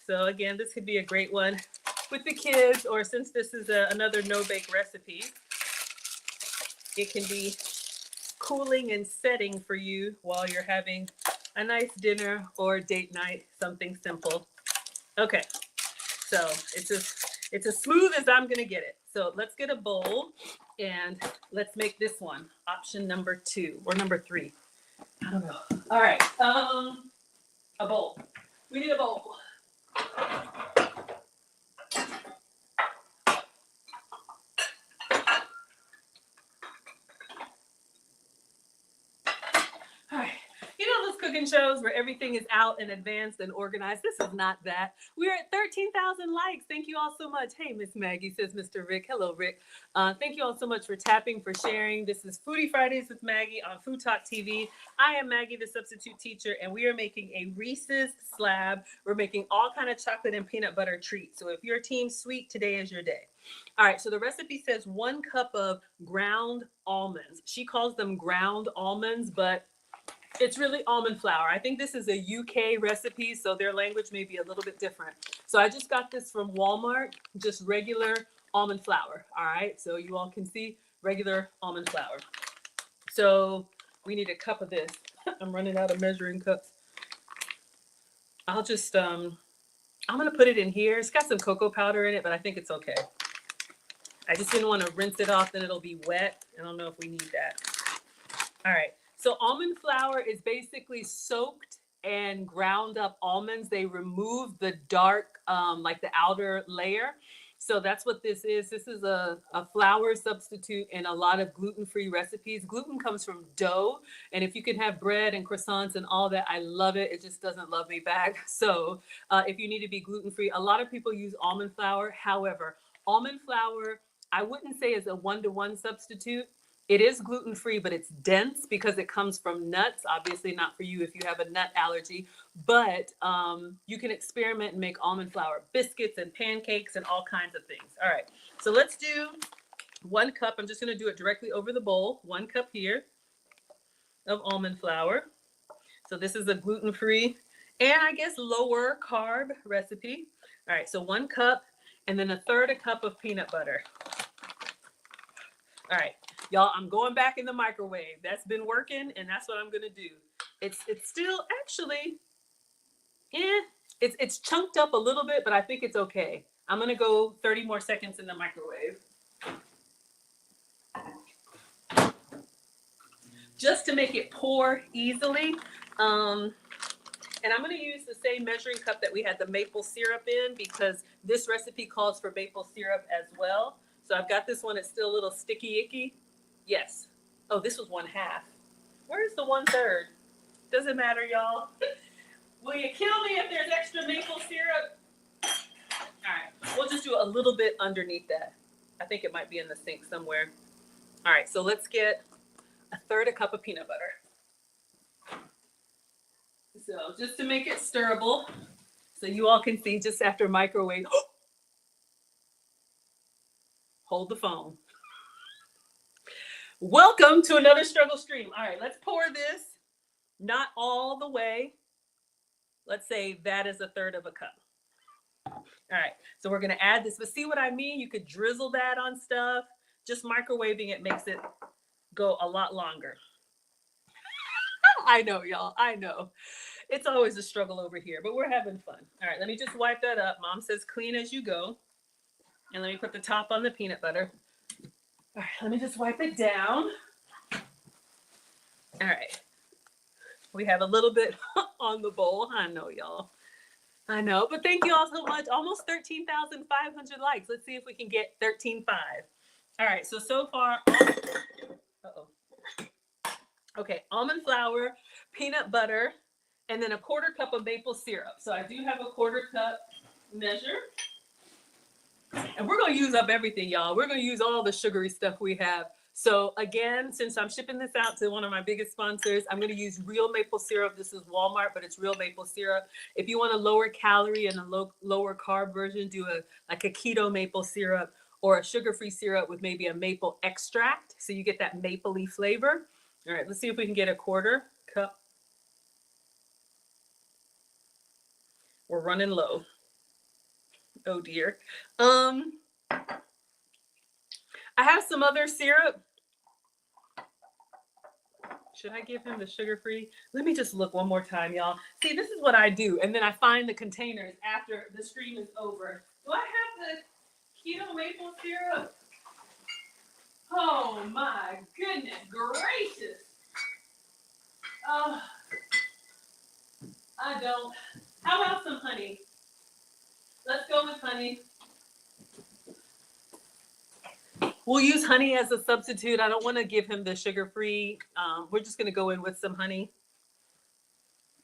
So again, this could be a great one with the kids, or since this is another no-bake recipe, it can be cooling and setting for you while you're having a nice dinner or date night, something simple. Okay, so it's as smooth as I'm gonna get it. So let's get a bowl and let's make this one option number 2 or number 3. I don't know. All right, a bowl. We need a bowl. All right. You know those cooking shows where everything is out and advanced and organized? This is not that. We're at 13,000 likes. Thank you all so much. Hey, Miss Maggie, says Mr. Rick. Hello, Rick. Thank you all so much for tapping, for sharing. This is Foodie Fridays with Maggie on Food Talk TV. I am Maggie, the substitute teacher, and we are making a Reese's slab. We're making all kind of chocolate and peanut butter treats. So if you're team sweet, today is your day. All right, so the recipe says 1 cup of ground almonds. She calls them ground almonds, but it's really almond flour. I think this is a UK recipe, so their language may be a little bit different. So I just got this from Walmart, just regular almond flour. All right, so you all can see regular almond flour. So we need a cup of this. I'm running out of measuring cups. I'll just, I'm gonna put it in here. It's got some cocoa powder in it, but I think it's okay. I just didn't want to rinse it off, then it'll be wet. I don't know if we need that. All right. So almond flour is basically soaked and ground up almonds. They remove the dark, like the outer layer. So that's what this is. This is a flour substitute in a lot of gluten-free recipes. Gluten comes from dough. And if you can have bread and croissants and all that, I love it. It just doesn't love me back. So if you need to be gluten-free, a lot of people use almond flour. However, almond flour, I wouldn't say is a 1-to-1 substitute. It is gluten-free, but it's dense because it comes from nuts. Obviously not for you if you have a nut allergy, but you can experiment and make almond flour biscuits and pancakes and all kinds of things. All right, so let's do 1 cup. I'm just gonna do it directly over the bowl. 1 cup here of almond flour. So this is a gluten-free and I guess lower carb recipe. All right, so 1 cup and then 1/3 cup of peanut butter. All right. Y'all, I'm going back in the microwave. That's been working, and that's what I'm gonna do. It's still actually, it's chunked up a little bit, but I think it's okay. I'm gonna go 30 more seconds in the microwave. Just to make it pour easily. And I'm gonna use the same measuring cup that we had the maple syrup in because this recipe calls for maple syrup as well. So I've got this one, it's still a little sticky icky. Yes. Oh, this was 1/2. Where's the 1/3? Doesn't matter, y'all. Will you kill me if there's extra maple syrup? All right, we'll just do a little bit underneath that. I think it might be in the sink somewhere. All right, so let's get 1/3 cup of peanut butter. So just to make it stirrable, so you all can see just after microwave. Hold the phone. Welcome to another struggle stream. All right, let's pour this, not all the way. Let's say that is 1/3 cup. All right, so we're gonna add this, but see what I mean? You could drizzle that on stuff. Just microwaving it makes it go a lot longer. I know, y'all, I know. It's always a struggle over here, but we're having fun. All right, let me just wipe that up. Mom says clean as you go. And let me put the top on the peanut butter. All right, let me just wipe it down. All right. We have a little bit on the bowl. I know, y'all. I know, but thank you all so much. Almost 13,500 likes. Let's see if we can get 13.5. All right, so far, uh-oh. Okay, almond flour, peanut butter, and then a 1/4 cup of maple syrup. So I do have a 1/4 cup measure. And we're going to use up everything, y'all. We're going to use all the sugary stuff we have. So again, since I'm shipping this out to one of my biggest sponsors, I'm going to use real maple syrup. This is Walmart, but it's real maple syrup. If you want a lower calorie and a lower carb version, do a keto maple syrup or a sugar-free syrup with maybe a maple extract. So you get that mapley flavor. All right, let's see if we can get a 1/4 cup. We're running low. Oh dear. I have some other syrup. Should I give him the sugar-free? Let me just look one more time, y'all. See, this is what I do. And then I find the containers after the stream is over. Do I have the keto maple syrup? Oh my goodness gracious. Oh, I don't. How about some honey? Let's go with honey. We'll use honey as a substitute. I don't want to give him the sugar-free. We're just going to go in with some honey.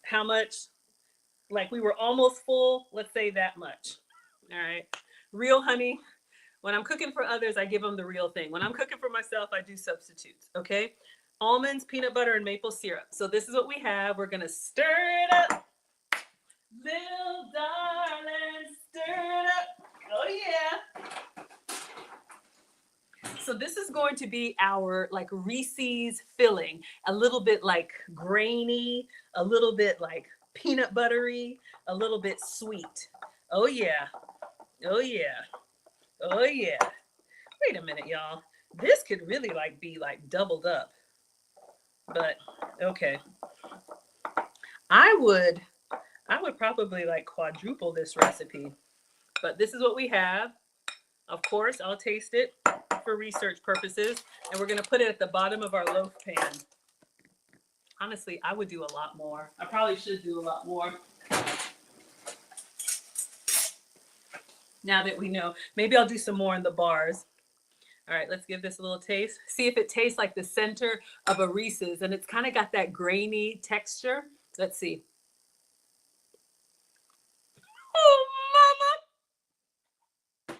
How much? Like we were almost full. Let's say that much. All right. Real honey. When I'm cooking for others, I give them the real thing. When I'm cooking for myself, I do substitutes. Okay. Almonds, peanut butter, and maple syrup. So this is what we have. We're going to stir it up. Little darling, stir it up. Oh, yeah. So this is going to be our like Reese's filling, a little bit like grainy, a little bit like peanut buttery, a little bit sweet. Oh yeah. Oh yeah. Oh yeah. Wait a minute, y'all. This could really like be like doubled up. But okay. I would probably like quadruple this recipe. But this is what we have. Of course, I'll taste it for research purposes, and we're going to put it at the bottom of our loaf pan. Honestly, I would do a lot more. I probably should do a lot more. Now that we know, maybe I'll do some more in the bars. All right, let's give this a little taste. See if it tastes like the center of a Reese's, and it's kind of got that grainy texture. Let's see. Oh, mama!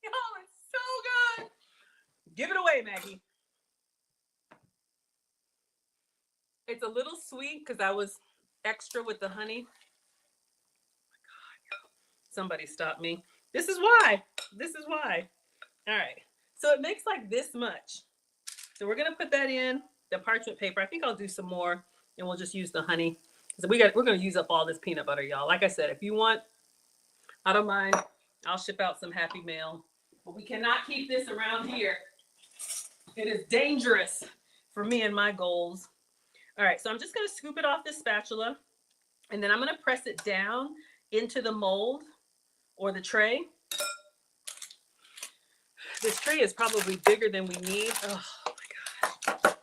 Oh, it's so good. Give it away, Maggie. It's a little sweet because I was extra with the honey. Oh my God. Somebody stop me. This is why. This is why. All right. So it makes like this much. So we're going to put that in the parchment paper. I think I'll do some more and we'll just use the honey. So we're going to use up all this peanut butter, y'all. Like I said, if you want, I don't mind. I'll ship out some Happy Mail. But we cannot keep this around here. It is dangerous for me and my goals. All right, so I'm just going to scoop it off this spatula, and then I'm going to press it down into the mold or the tray. This tray is probably bigger than we need. Oh my gosh.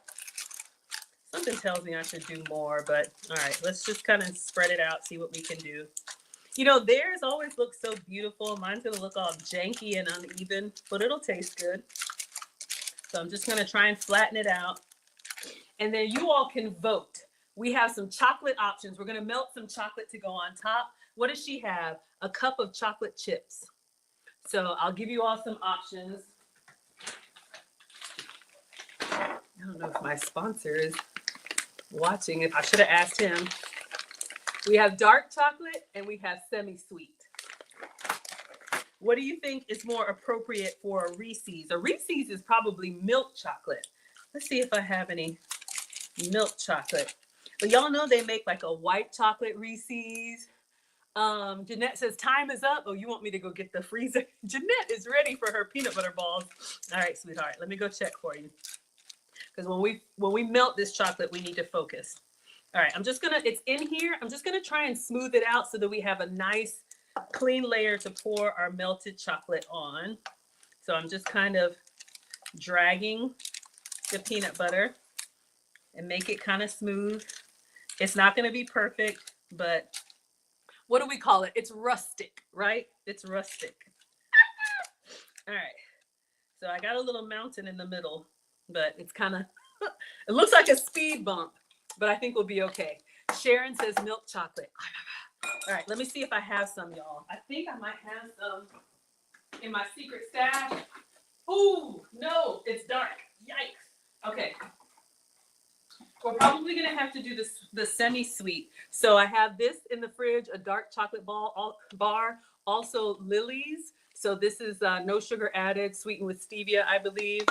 Something tells me I should do more, but all right, let's just kind of spread it out, see what we can do. You know, theirs always looks so beautiful. Mine's going to look all janky and uneven, but it'll taste good. So I'm just going to try and flatten it out. And then you all can vote. We have some chocolate options. We're going to melt some chocolate to go on top. What does she have? A cup of chocolate chips. So I'll give you all some options. I don't know if my sponsor is watching. If I should have asked him. We have dark chocolate and we have semi-sweet. What do you think is more appropriate for a Reese's? A Reese's is probably milk chocolate. Let's see if I have any milk chocolate. But y'all know they make like a white chocolate Reese's. Jeanette says time is up. Oh, you want me to go get the freezer? Jeanette is ready for her peanut butter balls. All right, sweetheart, let me go check for you. Because when we melt this chocolate, we need to focus. All right, it's in here. I'm just gonna try and smooth it out so that we have a nice clean layer to pour our melted chocolate on. So I'm just kind of dragging the peanut butter and make it kind of smooth. It's not gonna be perfect, but what do we call it? It's rustic, right? It's rustic. All right, so I got a little mountain in the middle, but it's kind of, it looks like a speed bump, but I think we'll be okay. Sharon says milk chocolate. All right, let me see if I have some, y'all. I think I might have some in my secret stash. Ooh, no, it's dark. Yikes. Okay. We're probably gonna have to do the semi-sweet. So I have this in the fridge, a dark chocolate bar, also Lily's. So this is no sugar added, sweetened with stevia, I believe.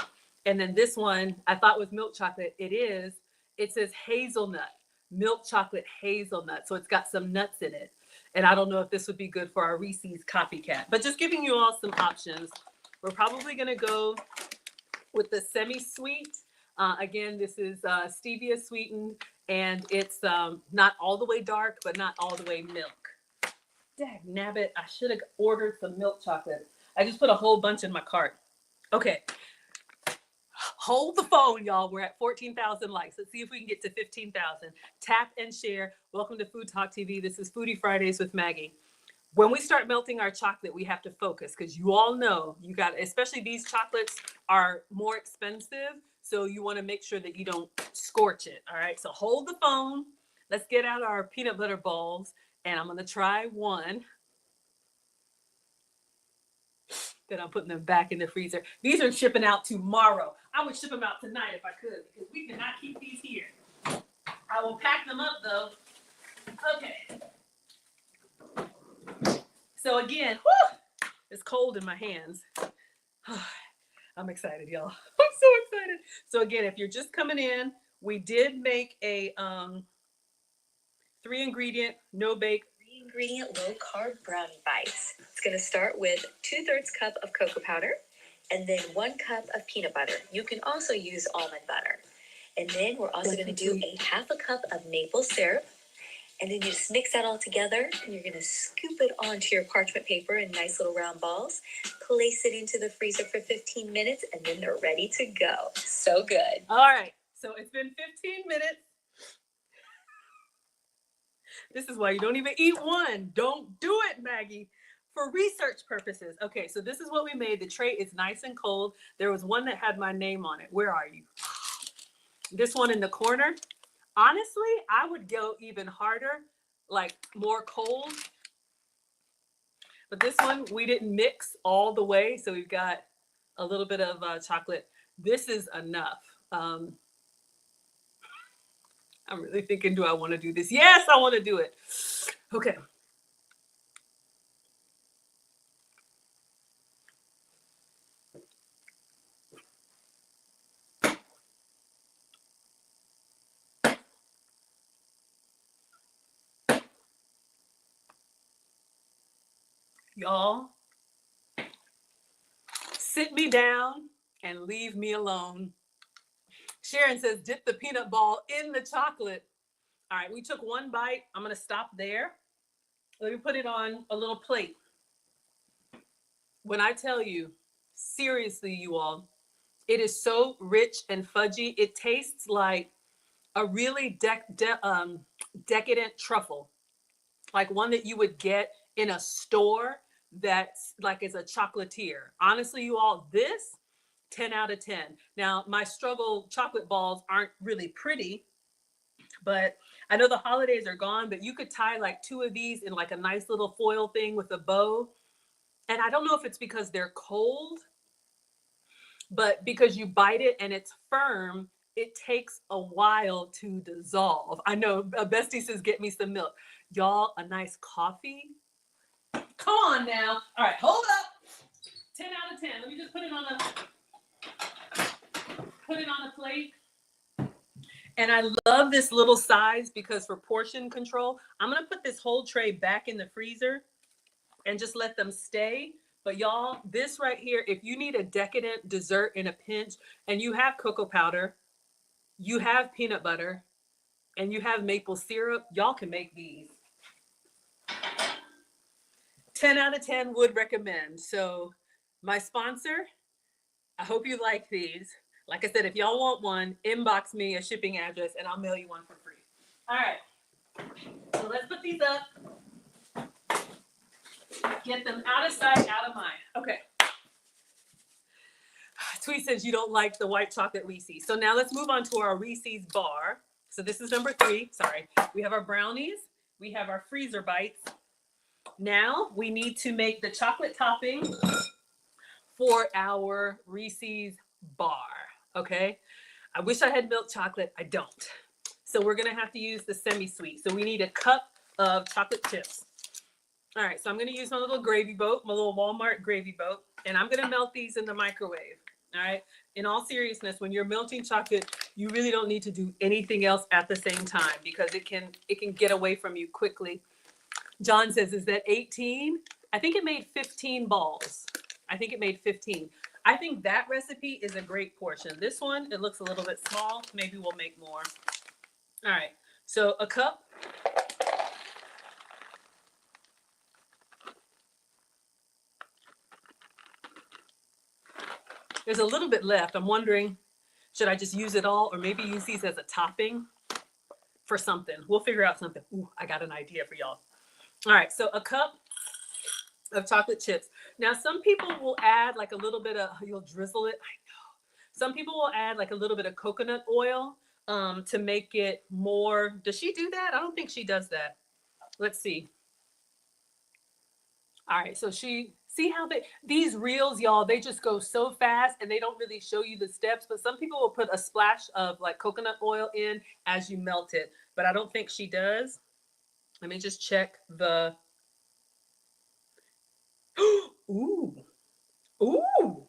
And then this one, I thought was milk chocolate. It is. It says hazelnut, milk chocolate hazelnut. So it's got some nuts in it. And I don't know if this would be good for our Reese's copycat, but just giving you all some options. We're probably gonna go with the semi-sweet. Again, this is stevia sweetened, and it's not all the way dark, but not all the way milk. Dag nabbit, I should have ordered some milk chocolate. I just put a whole bunch in my cart. Okay, hold the phone, y'all. We're at 14,000 likes. Let's see if we can get to 15,000. Tap and share. Welcome to Food Talk TV. This is Foodie Fridays with Maggie. When we start melting our chocolate, we have to focus because you all know you got, especially these chocolates are more expensive. So you want to make sure that you don't scorch it. All right. So hold the phone. Let's get out our peanut butter balls. And I'm going to try one. Then I'm putting them back in the freezer. These are shipping out tomorrow. I would ship them out tonight if I could because we cannot keep these here. I will pack them up though. Okay. So again, whew, it's cold in my hands. I'm excited, y'all. I'm so excited. So again, if you're just coming in, we did make a 3-ingredient, no bake. 3-ingredient low-carb brownie bites. It's going to start with 2/3 cup of cocoa powder and then 1 cup of peanut butter. You can also use almond butter. And then we're also going to do a 1/2 cup of maple syrup. And then you just mix that all together and you're going to scoop it onto your parchment paper in nice little round balls. Place it into the freezer for 15 minutes and then they're ready to go. So good. All right. So it's been 15 minutes. This is why you don't even eat one. Don't do it, Maggie. For research purposes. Okay, so this is what we made. The tray is nice and cold. There was one that had my name on it. Where are you? This one in the corner. Honestly, I would go even harder, like more cold. But this one, we didn't mix all the way. So we've got a little bit of chocolate. This is enough. I'm really thinking, do I want to do this? Yes, I want to do it. Okay. Y'all, sit me down and leave me alone. Sharon says, dip the peanut ball in the chocolate. All right, we took one bite. I'm going to stop there. Let me put it on a little plate. When I tell you, seriously, you all, it is so rich and fudgy. It tastes like a really decadent truffle, like one that you would get in a store that's like is a chocolatier. Honestly, you all, this 10 out of 10. Now, my struggle chocolate balls aren't really pretty, but I know the holidays are gone, but you could tie like 2 of these in like a nice little foil thing with a bow. And I don't know if it's because they're cold, but because you bite it and it's firm, it takes a while to dissolve. I know Bestie says, get me some milk. Y'all, a nice coffee. Come on now. All right, hold up. 10 out of 10. Let me just put it on a plate. And I love this little size because for portion control, I'm going to put this whole tray back in the freezer and just let them stay. But y'all, this right here, if you need a decadent dessert in a pinch and you have cocoa powder, you have peanut butter, and you have maple syrup, y'all can make these. 10 out of 10 would recommend. So my sponsor, I hope you like these. Like I said, if y'all want one, inbox me a shipping address and I'll mail you one for free. All right. So let's put these up. Get them out of sight, out of mind. Okay. Tweet says you don't like the white chocolate Reese's. So now let's move on to our Reese's bar. So this is number 3. Sorry. We have our brownies. We have our freezer bites. Now we need to make the chocolate topping for our Reese's bar. Okay. I wish I had milk chocolate. I don't. So we're going to have to use the semi-sweet. So we need a cup of chocolate chips. All right. So I'm going to use my little gravy boat, my little Walmart gravy boat, and I'm going to melt these in the microwave. All right. In all seriousness, when you're melting chocolate, you really don't need to do anything else at the same time because it can get away from you quickly. John says, is that 18? I think it made 15 balls. I think it made 15. I think that recipe is a great portion. This one, it looks a little bit small. Maybe we'll make more. All right. So a cup. There's a little bit left. I'm wondering, should I just use it all or maybe use these as a topping for something? We'll figure out something. Ooh, I got an idea for y'all. All right. So a cup of chocolate chips. Now, some people will add like a little bit of, you'll drizzle it. I know. Some people will add like a little bit of coconut oil to make it more. Does she do that? I don't think she does that. Let's see. All right. So see how these reels, y'all, they just go so fast and they don't really show you the steps. But some people will put a splash of like coconut oil in as you melt it. But I don't think she does. Let me just check the. Ooh. Ooh.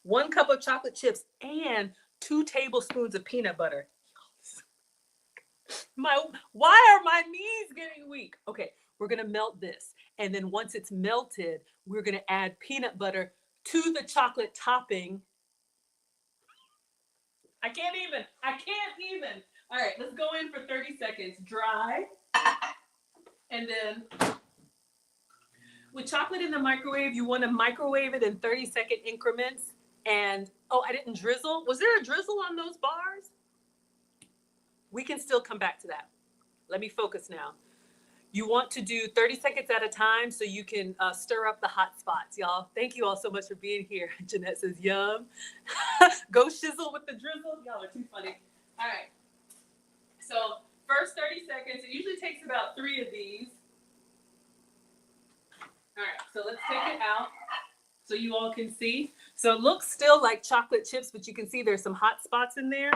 1 cup of chocolate chips and 2 tablespoons of peanut butter. Why are my knees getting weak? Okay, we're gonna melt this. And then once it's melted, we're gonna add peanut butter to the chocolate topping. I can't even. All right, let's go in for 30 seconds. Dry. And then with chocolate in the microwave, you want to microwave it in 30-second increments. And, oh, I didn't drizzle. Was there a drizzle on those bars? We can still come back to that. Let me focus now. You want to do 30 seconds at a time so you can stir up the hot spots, y'all. Thank you all so much for being here. Jeanette says, yum. Go shizzle with the drizzle. Y'all are too funny. All right. So first 30 seconds. It usually takes about 3 of these. All right, so let's take it out so you all can see. So it looks still like chocolate chips, but you can see there's some hot spots in there.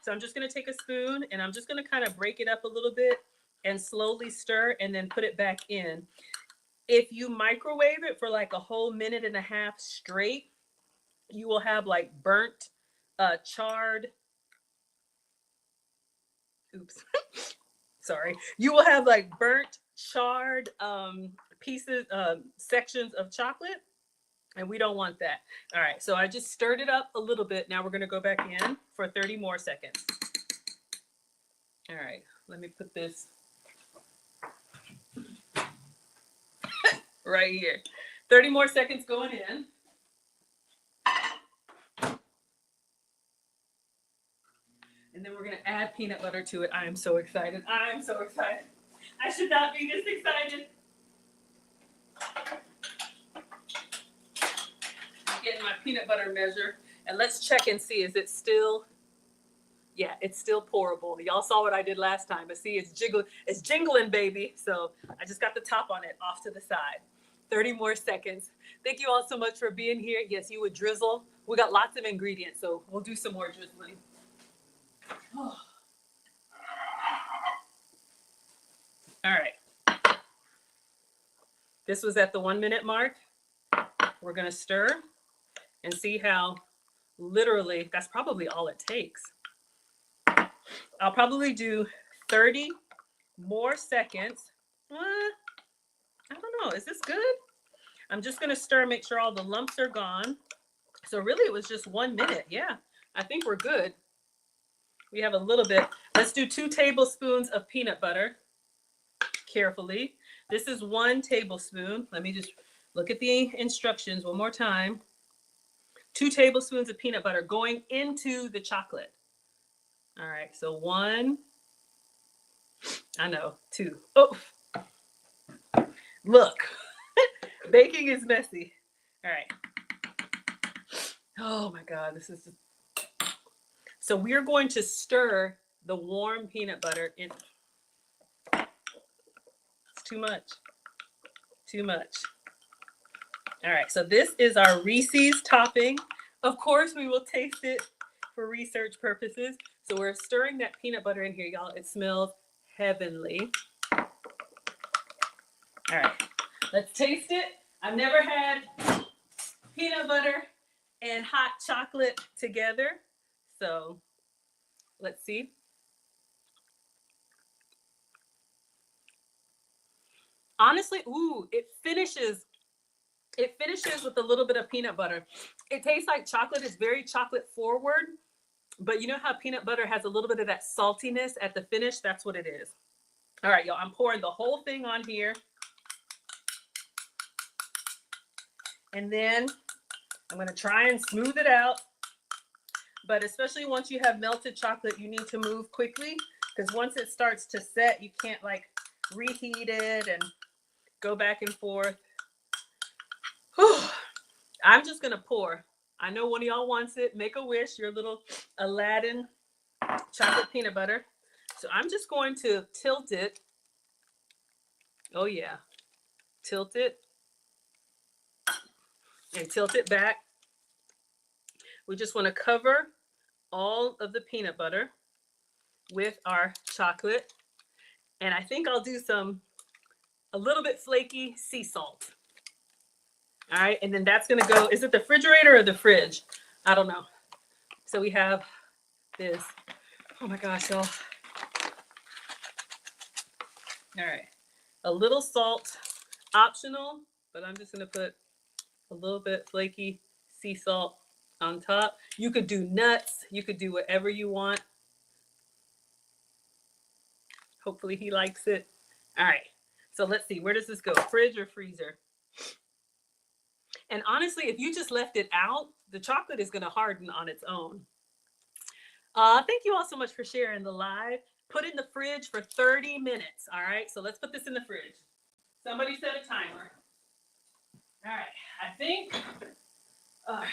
So I'm just going to take a spoon and I'm just going to kind of break it up a little bit and slowly stir and then put it back in. If you microwave it for like a whole minute and a half straight, you will have like burnt, charred, oops, sorry. You will have like burnt, charred pieces, sections of chocolate. And we don't want that. All right, so I just stirred it up a little bit. Now we're gonna go back in for 30 more seconds. All right, let me put this right here. 30 more seconds going in. And then we're gonna add peanut butter to it. I am so excited. I should not be this excited. Getting my peanut butter measure and let's check and see, is it still, yeah, it's still pourable. Y'all saw what I did last time, but see, it's jingling, baby. So I just got the top on it off to the side. 30 more seconds. Thank you all so much for being here. Yes, you would drizzle. We got lots of ingredients, so we'll do some more drizzling. Oh. All right. This was at the 1 minute mark. We're gonna stir and see how literally, that's probably all it takes. I'll probably do 30 more seconds. I don't know, is this good? I'm just gonna stir, make sure all the lumps are gone. So really it was just 1 minute. Yeah, I think we're good. We have a little bit. Let's do 2 tablespoons of peanut butter carefully. This is 1 tablespoon. Let me just look at the instructions one more time. 2 tablespoons of peanut butter going into the chocolate. All right, so 1, I know, 2. Oh, look, baking is messy. All right. Oh my God, this is, so we're going to stir the warm peanut butter in. It's too much, too much. All right, so this is our Reese's topping. Of course, we will taste it for research purposes. So we're stirring that peanut butter in here, y'all. It smells heavenly. All right, let's taste it. I've never had peanut butter and hot chocolate together. So let's see. Honestly, ooh, it finishes with a little bit of peanut butter. It tastes like chocolate. It's very chocolate forward. But you know how peanut butter has a little bit of that saltiness at the finish? That's what it is. All right, y'all, I'm pouring the whole thing on here. And then I'm gonna try and smooth it out. But especially once you have melted chocolate, you need to move quickly because once it starts to set, you can't like reheat it and go back and forth. Whew. I'm just gonna pour. I know one of y'all wants it. Make a wish, your little Aladdin chocolate peanut butter. So I'm just going to tilt it. Oh yeah, tilt it and tilt it back. We just want to cover all of the peanut butter with our chocolate. And I think I'll do a little bit flaky sea salt. All right, and then that's gonna go, is it the refrigerator or the fridge? I don't know. So we have this, oh my gosh, y'all. All right, a little salt, optional, but I'm just gonna put a little bit flaky sea salt on top. You could do nuts, you could do whatever you want. Hopefully he likes it. All right, so let's see, where does this go? Fridge or freezer? And honestly, if you just left it out, the chocolate is gonna harden on its own. Thank you all so much for sharing the live. Put in the fridge for 30 minutes. All right, so let's put this in the fridge. Somebody set a timer. All right, I think. All right.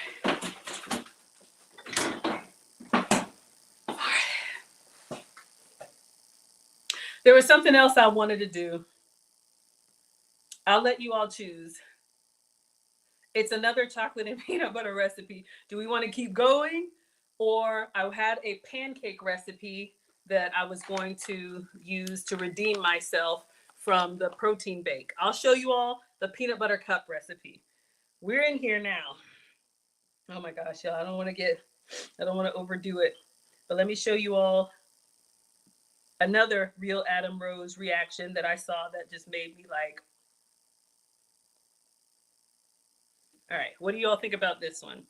All right. There was something else I wanted to do. I'll let you all choose. It's another chocolate and peanut butter recipe. Do we want to keep going? Or I had a pancake recipe that I was going to use to redeem myself from the protein bake. I'll show you all the peanut butter cup recipe. We're in here now. Oh my gosh, y'all, I don't want to overdo it. But let me show you all another real Adam Rose reaction that I saw that just made me like, all right, what do you all think about this one?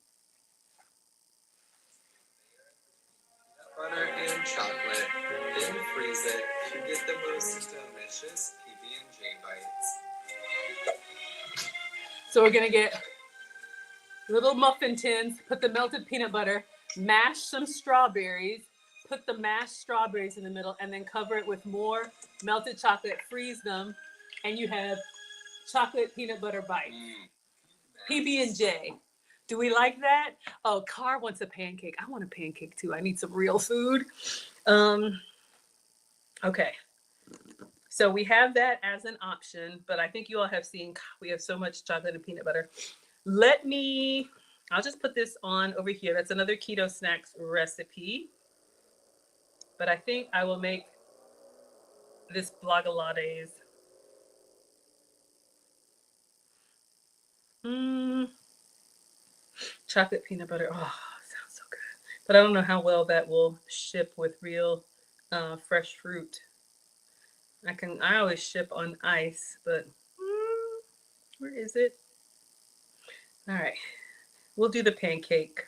Butter and chocolate, then freeze it to get the most delicious PB&J bites. So we're gonna get little muffin tins, put the melted peanut butter, mash some strawberries, put the mashed strawberries in the middle, and then cover it with more melted chocolate, freeze them, and you have chocolate peanut butter bites. PB&J. Do we like that? Oh, Car wants a pancake. I want a pancake too. I need some real food. Okay. So we have that as an option, but I think you all have seen we have so much chocolate and peanut butter. I'll just put this on over here. That's another keto snacks recipe. But I think I will make this Blogilates. Chocolate peanut butter. Oh, sounds so good. But I don't know how well that will ship with real fresh fruit. I always ship on ice, but where is it? All right, we'll do the pancake.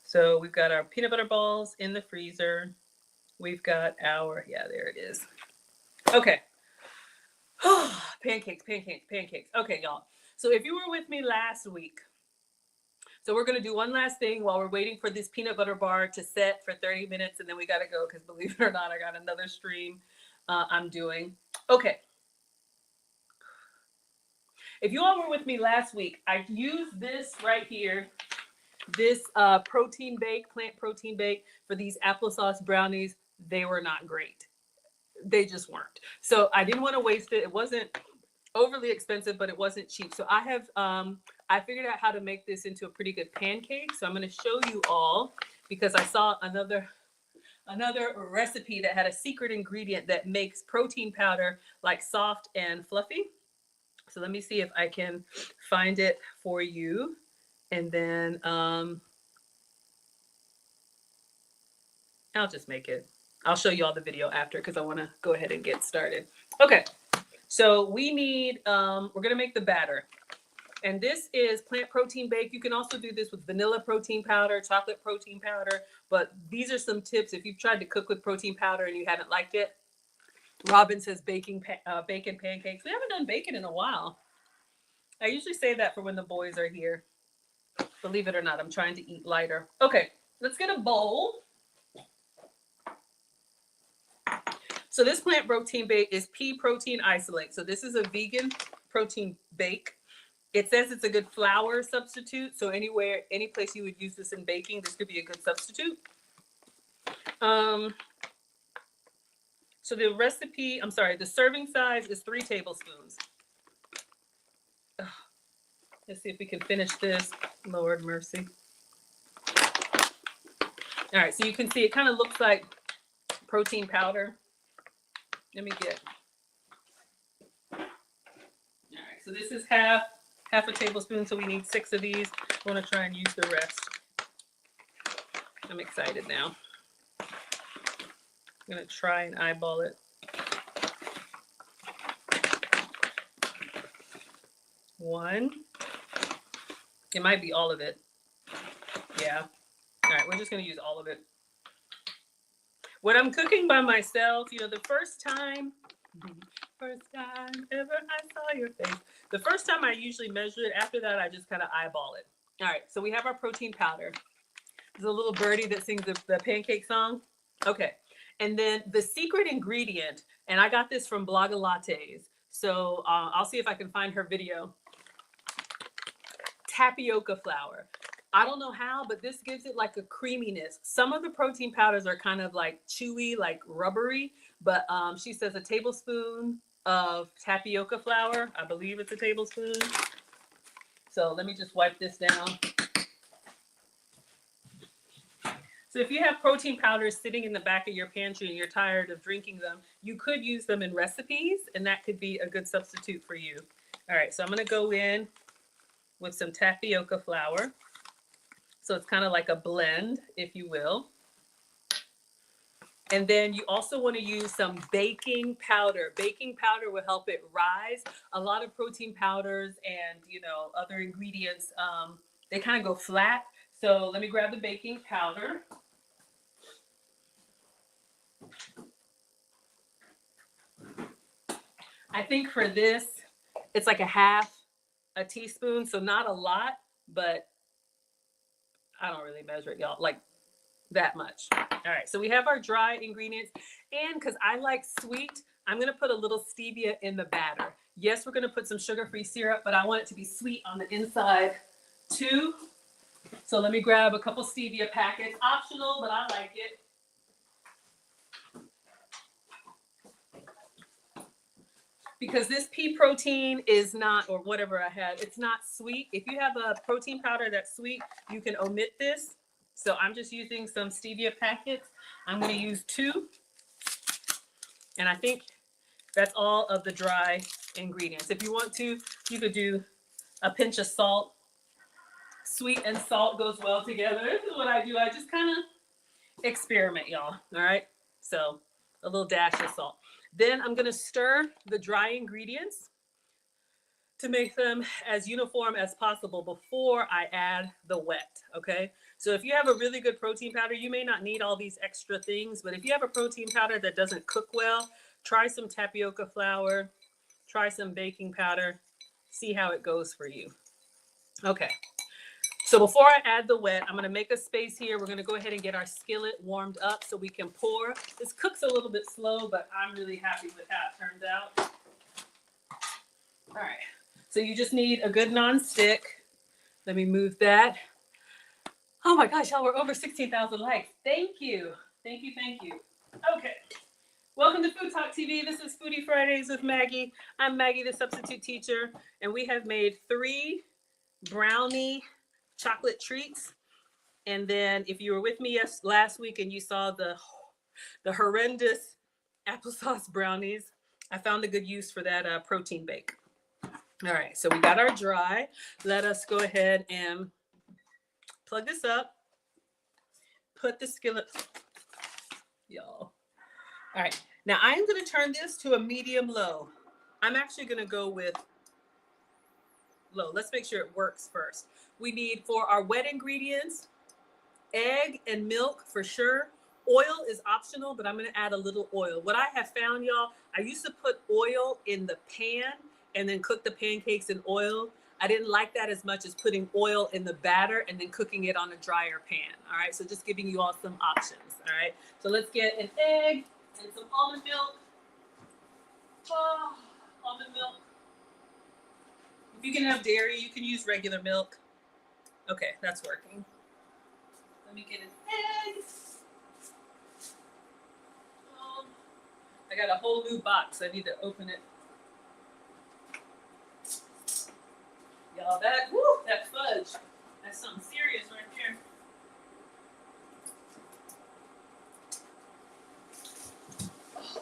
So we've got our peanut butter balls in the freezer. We've got our, yeah, there it is. Okay. Pancakes, pancakes, pancakes. Okay, y'all. So if you were with me last week, so we're gonna do one last thing while we're waiting for this peanut butter bar to set for 30 minutes, and then we gotta go because believe it or not, I got another stream I'm doing. Okay. If you all were with me last week, I used this right here, this protein bake, plant protein bake for these applesauce brownies. They were not great. They just weren't. So I didn't want to waste it. It wasn't overly expensive, but it wasn't cheap. So I have I figured out how to make this into a pretty good pancake. So I'm going to show you all because I saw another recipe that had a secret ingredient that makes protein powder like soft and fluffy. So let me see if I can find it for you. And then I'll just make it. I'll show you all the video after because I want to go ahead and get started. Okay, so we need, we're going to make the batter. And this is plant protein bake. You can also do this with vanilla protein powder, chocolate protein powder. But these are some tips if you've tried to cook with protein powder and you haven't liked it. Robin says bacon pancakes. We haven't done bacon in a while. I usually say that for when the boys are here. Believe it or not, I'm trying to eat lighter. Okay, let's get a bowl. So this plant protein bake is pea protein isolate. So this is a vegan protein bake. It says it's a good flour substitute. So anywhere, any place you would use this in baking, this could be a good substitute. So the recipe, I'm sorry, the serving size is 3 tablespoons. Ugh. Let's see if we can finish this. Lord mercy. All right, so you can see it kind of looks like protein powder. Let me get. All right, so this is half a tablespoon, so we need 6 of these. I want to try and use the rest. I'm excited now. I'm gonna try and eyeball it. 1. It might be all of it. Yeah. All right, we're just gonna use all of it. When I'm cooking by myself, you know, the first time ever I saw your face. The first time I usually measure it. After that, I just kind of eyeball it. All right, so we have our protein powder. There's a little birdie that sings the pancake song. Okay, and then the secret ingredient, and I got this from Blogga Lattes. So I'll see if I can find her video. Tapioca flour. I don't know how, but this gives it like a creaminess. Some of the protein powders are kind of like chewy, like rubbery, but she says a tablespoon of tapioca flour. I believe it's a tablespoon. So let me just wipe this down. So if you have protein powders sitting in the back of your pantry and you're tired of drinking them, you could use them in recipes, and that could be a good substitute for you. All right, so I'm gonna go in with some tapioca flour. So it's kind of like a blend, if you will. And then you also want to use some baking powder. Baking powder will help it rise. A lot of protein powders and, you know, other ingredients, they kind of go flat. So let me grab the baking powder. I think for this, it's like a half a teaspoon. So not a lot, but I don't really measure it, y'all. Like that much. All right, so we have our dry ingredients, and because I like sweet, I'm gonna put a little stevia in the batter. Yes, we're gonna put some sugar-free syrup, but I want it to be sweet on the inside too. So let me grab a couple stevia packets. Optional, but I like it. Because this pea protein is not, or whatever I had, it's not sweet. If you have a protein powder that's sweet, you can omit this. So I'm just using some stevia packets. I'm going to use 2. And I think that's all of the dry ingredients. If you want to, you could do a pinch of salt. Sweet and salt goes well together. This is what I do. I just kind of experiment, y'all. All right. So a little dash of salt. Then I'm going to stir the dry ingredients. to make them as uniform as possible before I add the wet, okay? So if you have a really good protein powder, you may not need all these extra things, but if you have a protein powder that doesn't cook well, try some tapioca flour, try some baking powder, see how it goes for you. Okay, so before I add the wet, I'm gonna make a space here. We're gonna go ahead and get our skillet warmed up so we can pour. This cooks a little bit slow, but I'm really happy with how it turned out. All right, so you just need a good non-stick. Let me move that. Oh my gosh, y'all, we're over 16,000 likes. Thank you. Thank you, thank you. Okay. Welcome to Food Talk TV. This is Foodie Fridays with Maggie. I'm Maggie, the substitute teacher, and we have made 3 brownie chocolate treats. And then if you were with me last week and you saw the horrendous applesauce brownies, I found a good use for that protein bake. All right, so we got our dry. Let us go ahead and plug this up. Put the skillet, y'all. All right, now I'm gonna turn this to a medium low. I'm actually gonna go with low. Let's make sure it works first. We need, for our wet ingredients, egg and milk for sure. Oil is optional, but I'm gonna add a little oil. What I have found, y'all, I used to put oil in the pan and then cook the pancakes in oil. I didn't like that as much as putting oil in the batter and then cooking it on a drier pan. All right, so just giving you all some options. All right, so let's get an egg and some almond milk. Oh, almond milk. If you can have dairy, you can use regular milk. Okay, that's working. Let me get an egg. I got a whole new box. I need to open it. Y'all, that fudge, that's something serious right there. Oh,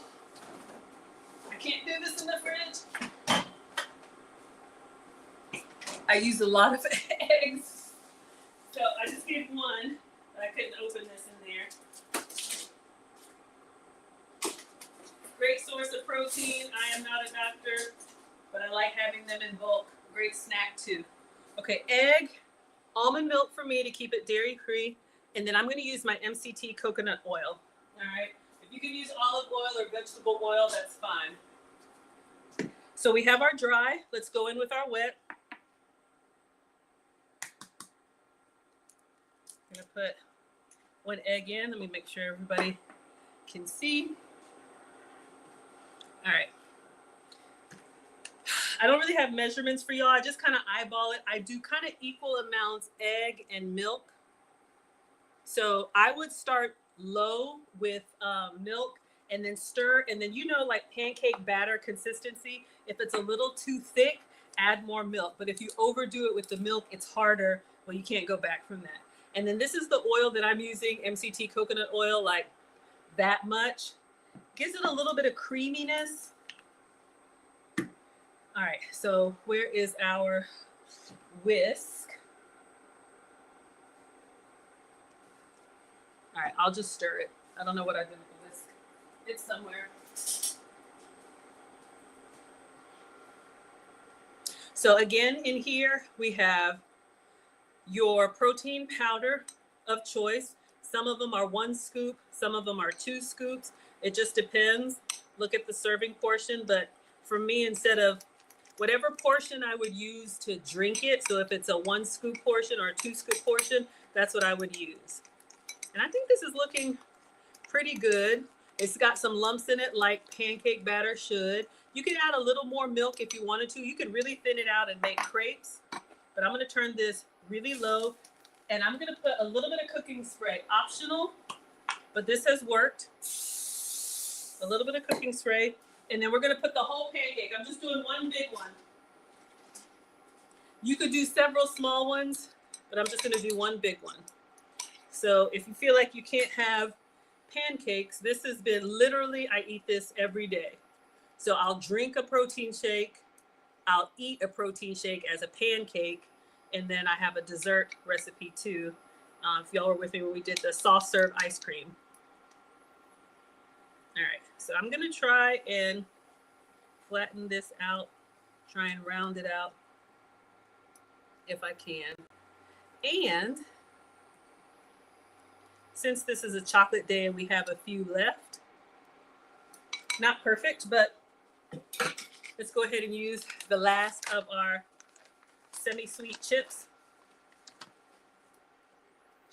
I can't do this in the fridge. I used a lot of eggs. So I just gave one, but I couldn't open this in there. Great source of protein. I am not a doctor, but I like having them in bulk. Great snack too. Okay, egg, almond milk for me to keep it dairy free, and then I'm going to use my MCT coconut oil. All right, if you can use olive oil or vegetable oil, that's fine. So we have our dry. Let's go in with our wet. I'm going to put 1 egg in. Let me make sure everybody can see. All right. I don't really have measurements for y'all. I just kind of eyeball it. I do kind of equal amounts egg and milk. So I would start low with milk and then stir. And then, you know, like pancake batter consistency, if it's a little too thick, add more milk. But if you overdo it with the milk, it's harder. Well, you can't go back from that. And then this is the oil that I'm using, MCT coconut oil, like that much. Gives it a little bit of creaminess. All right, so where is our whisk? All right, I'll just stir it. I don't know what I did with the whisk. It's somewhere. So again, in here, we have your protein powder of choice. Some of them are 1 scoop, some of them are 2 scoops. It just depends. Look at the serving portion, but for me, instead of whatever portion I would use to drink it, so if it's a 1 scoop portion or a 2 scoop portion, that's what I would use. And I think this is looking pretty good. It's got some lumps in it like pancake batter should. You can add a little more milk if you wanted to. You could really thin it out and make crepes, but I'm gonna turn this really low and I'm gonna put a little bit of cooking spray, optional, but this has worked. A little bit of cooking spray. And then we're gonna put the whole pancake. I'm just doing 1 big one. You could do several small ones, but I'm just gonna do 1 big one. So if you feel like you can't have pancakes, this has been literally, I eat this every day. So I'll drink a protein shake, I'll eat a protein shake as a pancake, and then I have a dessert recipe too. If y'all were with me when we did the soft serve ice cream. All right, so I'm gonna try and flatten this out Try and round it out if I can. And since this is a chocolate day and we have a few left, not perfect, but let's go ahead and use the last of our semi-sweet chips.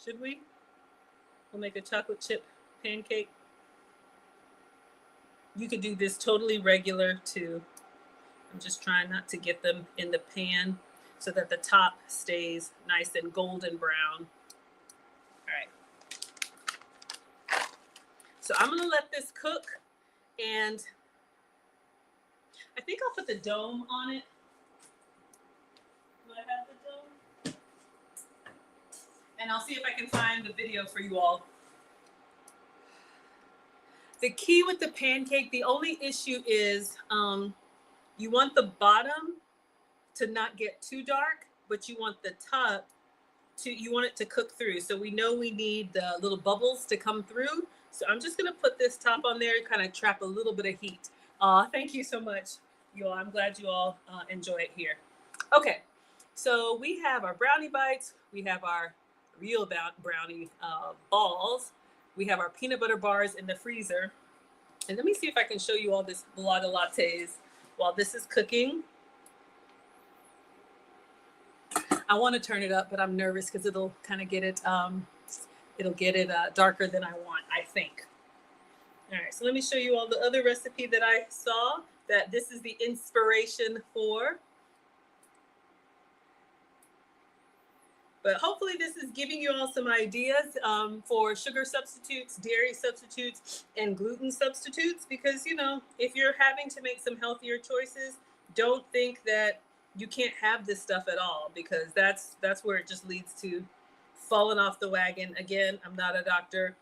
Should we? We'll make a chocolate chip pancake. You could do this totally regular too. I'm just trying not to get them in the pan so that the top stays nice and golden brown. All right. So I'm gonna let this cook, and I think I'll put the dome on it. Do I have the dome? And I'll see if I can find the video for you all. The key with the pancake, the only issue is you want the bottom to not get too dark, but you want the top you want it to cook through. So we know we need the little bubbles to come through. So I'm just gonna put this top on there and kind of trap a little bit of heat. Thank you so much, you all. I'm glad you all enjoy it here. Okay, so we have our brownie bites. We have our real brownie balls. We have our peanut butter bars in the freezer. And let me see if I can show you all this vlog lattes while this is cooking. I want to turn it up, but I'm nervous because it'll kind of get it, darker than I want, I think. All right, so let me show you all the other recipe that I saw that this is the inspiration for. But hopefully this is giving you all some ideas for sugar substitutes, dairy substitutes, and gluten substitutes. Because, you know, if you're having to make some healthier choices, don't think that you can't have this stuff at all, because that's where it just leads to falling off the wagon. Again, I'm not a doctor.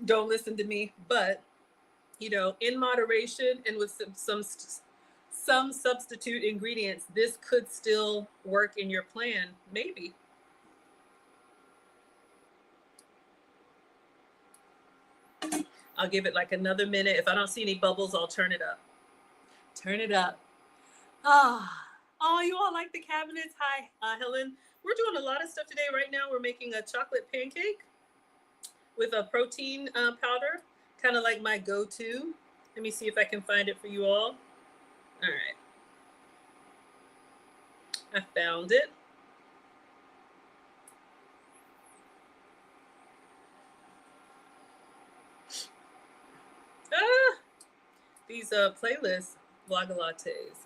Don't listen to me. But, you know, in moderation and with some substitute ingredients, this could still work in your plan, maybe. I'll give it like another minute. If I don't see any bubbles, I'll turn it up. Turn it up. Oh, you all like the cabinets? Hi, Helen. We're doing a lot of stuff today. Right now, we're making a chocolate pancake with a protein powder, kind of like my go-to. Let me see if I can find it for you all. All right. I found it. These playlist vlog lattes.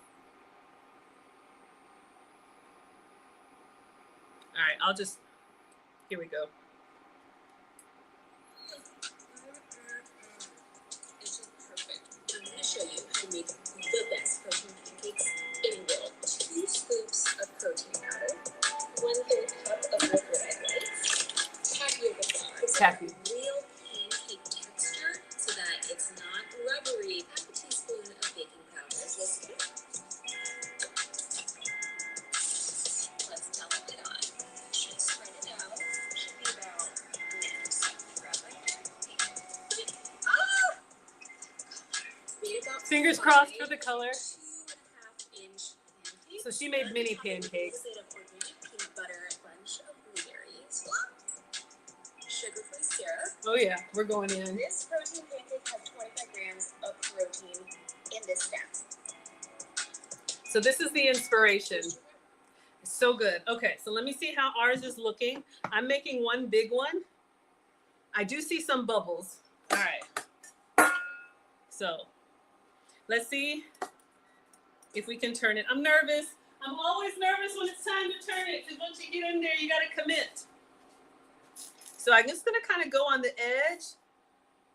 All right, here we go. It's just perfect. I'm going to show you how to make the best protein pancakes in the world. 2 scoops of protein powder, 1/3 cup of liquid egg whites, tapioca flour, real pancake texture so that it's not rubbery, half a teaspoon of baking powder. Let's tell it on. Should spread it out. Should be about next. Grab like that. Fingers crossed for the color. 2.5-inch pancakes. So she made mini pancakes. Of organic peanut butter, a bunch of blueberries, sugar-free syrup. Oh yeah, we're going in. This protein pancake has 25 grams of protein in this stack. So this is the inspiration. It's so good. Okay, so let me see how ours is looking. I'm making one big one. I do see some bubbles. All right. So let's see if we can turn it. I'm nervous. I'm always nervous when it's time to turn it, because once you get in there, you got to commit. So I'm just going to kind of go on the edge.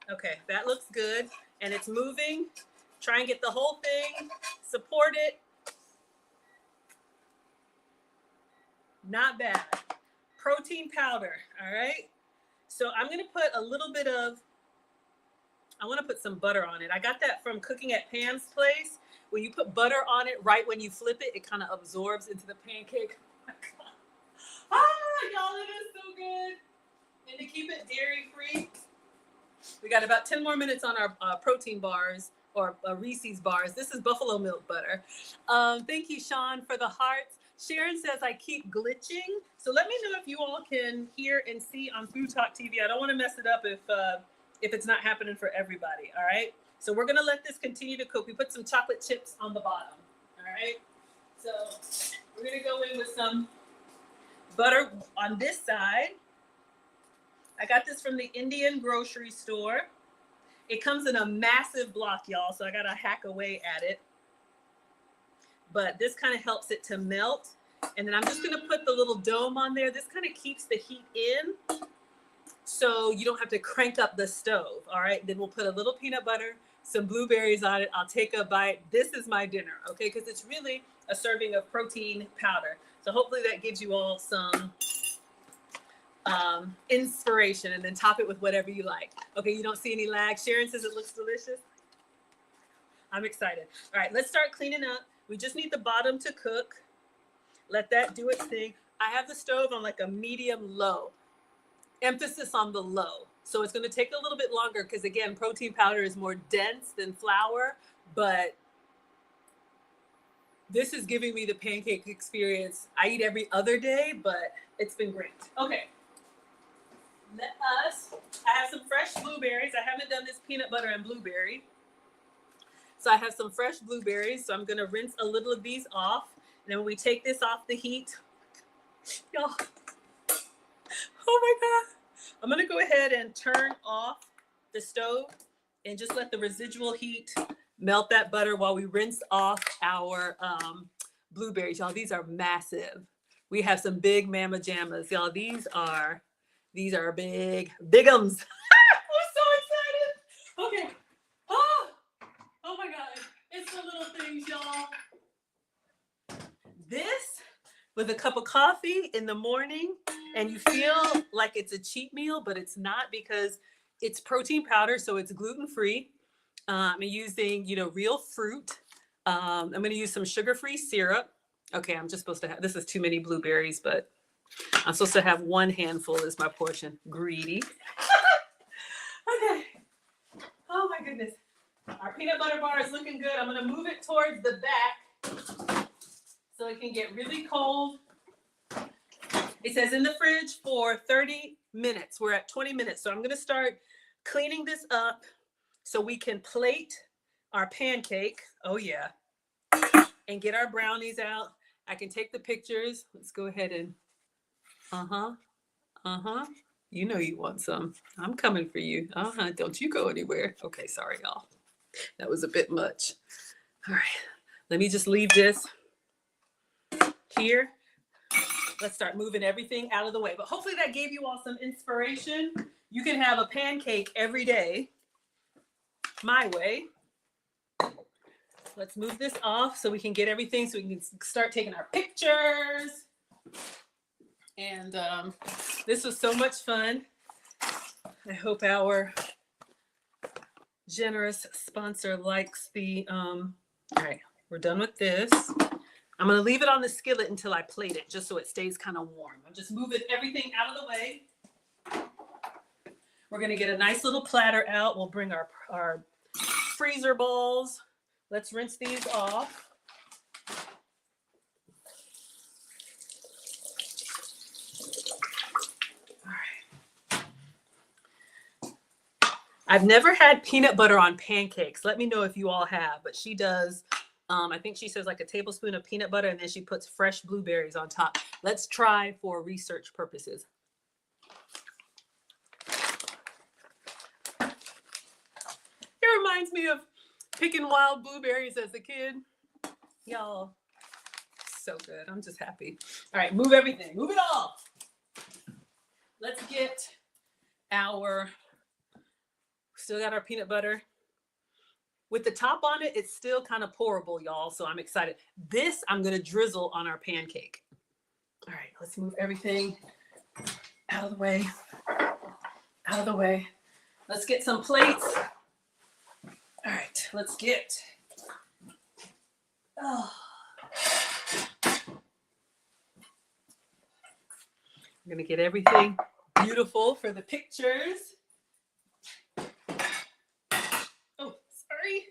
Okay, that looks good. And it's moving. Try and get the whole thing. Support it. Not bad. Protein powder, all right? So I'm going to put a little bit of, I want to put some butter on it. I got that from Cooking at Pam's place. When you put butter on it, right when you flip it, it kind of absorbs into the pancake. Y'all, it is so good. And to keep it dairy free, we got about 10 more minutes on our protein bars or Reese's bars. This is buffalo milk butter. Thank you, Sean, for the hearts. Sharon says I keep glitching. So let me know if you all can hear and see on Food Talk TV. I don't want to mess it up if it's not happening for everybody. All right. So we're gonna let this continue to cook. We put some chocolate chips on the bottom. All right. So we're gonna go in with some butter on this side. I got this from the Indian grocery store. It comes in a massive block, y'all, so I gotta hack away at it. But this kind of helps it to melt. And then I'm just gonna put the little dome on there. This kind of keeps the heat in, so you don't have to crank up the stove, all right? Then we'll put a little peanut butter, some blueberries on it. I'll take a bite. This is my dinner, okay? Because it's really a serving of protein powder. So hopefully that gives you all some inspiration, and then top it with whatever you like. Okay, you don't see any lag. Sharon says it looks delicious. I'm excited. All right, let's start cleaning up. We just need the bottom to cook. Let that do its thing. I have the stove on like a medium low. Emphasis on the low. So it's going to take a little bit longer because, again, protein powder is more dense than flour, but this is giving me the pancake experience I eat every other day, but it's been great. Okay. I have some fresh blueberries. I haven't done this peanut butter and blueberry. So I have some fresh blueberries. So I'm going to rinse a little of these off. And then when we take this off the heat, y'all, oh my God. I'm going to go ahead and turn off the stove and just let the residual heat melt that butter while we rinse off our blueberries. Y'all, these are massive. We have some big mama jammas. Y'all, these are big, bigums. I'm so excited. Okay. Oh my God. It's the little things, y'all. This with a cup of coffee in the morning, and you feel like it's a cheat meal, but it's not because it's protein powder, so it's gluten-free. I'm using, real fruit. I'm going to use some sugar-free syrup. Okay, I'm just supposed to have, this is too many blueberries, but I'm supposed to have one handful as my portion. Greedy. Okay. Oh my goodness. Our peanut butter bar is looking good. I'm going to move it towards the back so it can get really cold. It says in the fridge for 30 minutes. We're at 20 minutes. So I'm going to start cleaning this up so we can plate our pancake. Oh yeah. And get our brownies out. I can take the pictures. Let's go ahead and you know you want some. I'm coming for you. Don't you go anywhere. Okay, sorry, y'all. That was a bit much. All right. Let me just leave this here. Let's start moving everything out of the way. But hopefully that gave you all some inspiration. You can have a pancake every day, my way. Let's move this off so we can get everything, so we can start taking our pictures. And this was so much fun. I hope our generous sponsor likes the, all right, we're done with this. I'm gonna leave it on the skillet until I plate it, just so it stays kind of warm. I'm just moving everything out of the way. We're gonna get a nice little platter out. We'll bring our freezer bowls. Let's rinse these off. All right. I've never had peanut butter on pancakes. Let me know if you all have, but she does. I think she says like a tablespoon of peanut butter, and then she puts fresh blueberries on top. Let's try for research purposes. It reminds me of picking wild blueberries as a kid. Y'all, so good. I'm just happy. All right, move everything. Move it all. Let's get still got our peanut butter. With the top on it, it's still kind of pourable, y'all, so I'm excited. This I'm going to drizzle on our pancake. All right, let's move everything out of the way. Out of the way. Let's get some plates. All right, let's get. I'm going to get everything beautiful for the pictures. Oh, sorry.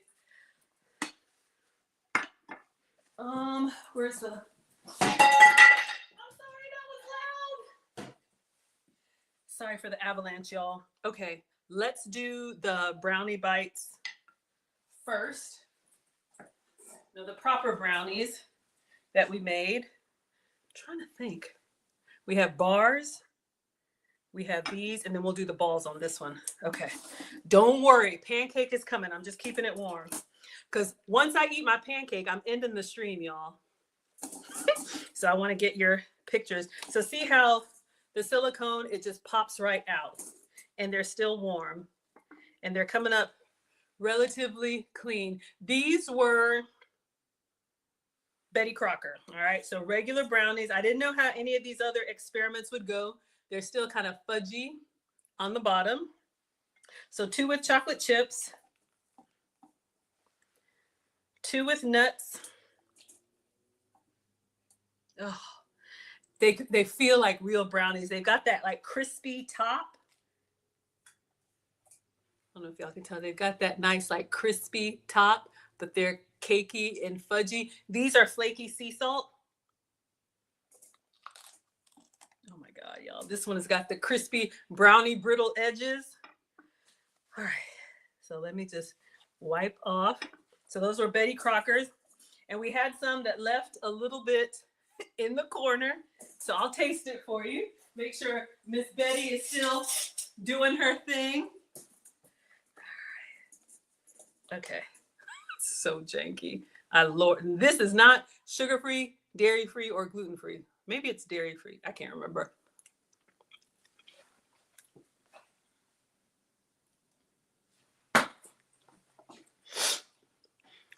where's the... I'm sorry, that was loud. Sorry for the avalanche, y'all. Okay, let's do the brownie bites first. Now, the proper brownies that we made. I'm trying to think. We have bars. We have these, and then we'll do the balls on this one. Okay. Don't worry. Pancake is coming. I'm just keeping it warm. Because once I eat my pancake, I'm ending the stream, y'all. So I want to get your pictures. So see how the silicone, it just pops right out. And they're still warm. And they're coming up relatively clean. These were Betty Crocker. All right. So regular brownies. I didn't know how any of these other experiments would go. They're still kind of fudgy on the bottom. So 2 with chocolate chips. 2 with nuts. Oh, they feel like real brownies. They've got that like crispy top. I don't know if y'all can tell. They've got that nice like crispy top, but they're cakey and fudgy. These are flaky sea salt. Oh my God, y'all. This one has got the crispy brownie brittle edges. All right. So let me just wipe off. So those were Betty Crocker's. And we had some that left a little bit in the corner. So I'll taste it for you. Make sure Miss Betty is still doing her thing. Okay. So janky. Lord, this is not sugar-free, dairy-free, or gluten-free. Maybe it's dairy-free. I can't remember.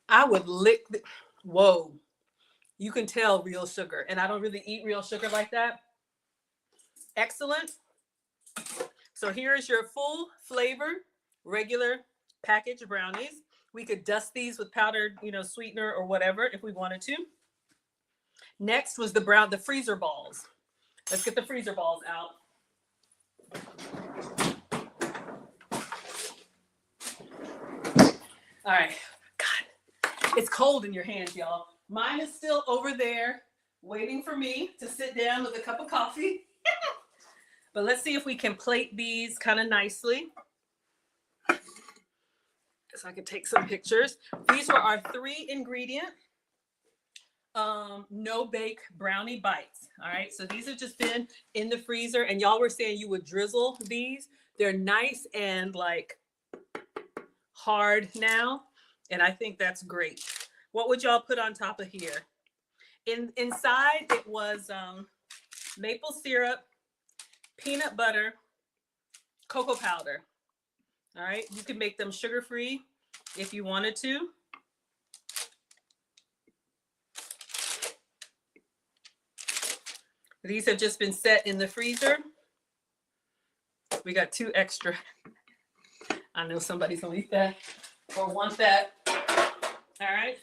I would lick the... Whoa. You can tell real sugar. And I don't really eat real sugar like that. Excellent. So here's your full flavor, regular packaged brownies. We could dust these with powdered, sweetener or whatever if we wanted to. Next was the freezer balls. Let's get the freezer balls out. All right. God, it's cold in your hands, y'all. Mine is still over there waiting for me to sit down with a cup of coffee. But let's see if we can plate these kind of nicely. So I can take some pictures. These were our 3-ingredient, no bake brownie bites. All right. So these have just been in the freezer, and y'all were saying you would drizzle these. They're nice and like hard now. And I think that's great. What would y'all put on top of here? Inside it was maple syrup, peanut butter, cocoa powder. All right. You can make them sugar-free if you wanted to. These have just been set in the freezer. We got 2 extra. I know somebody's gonna eat that or want that. All right.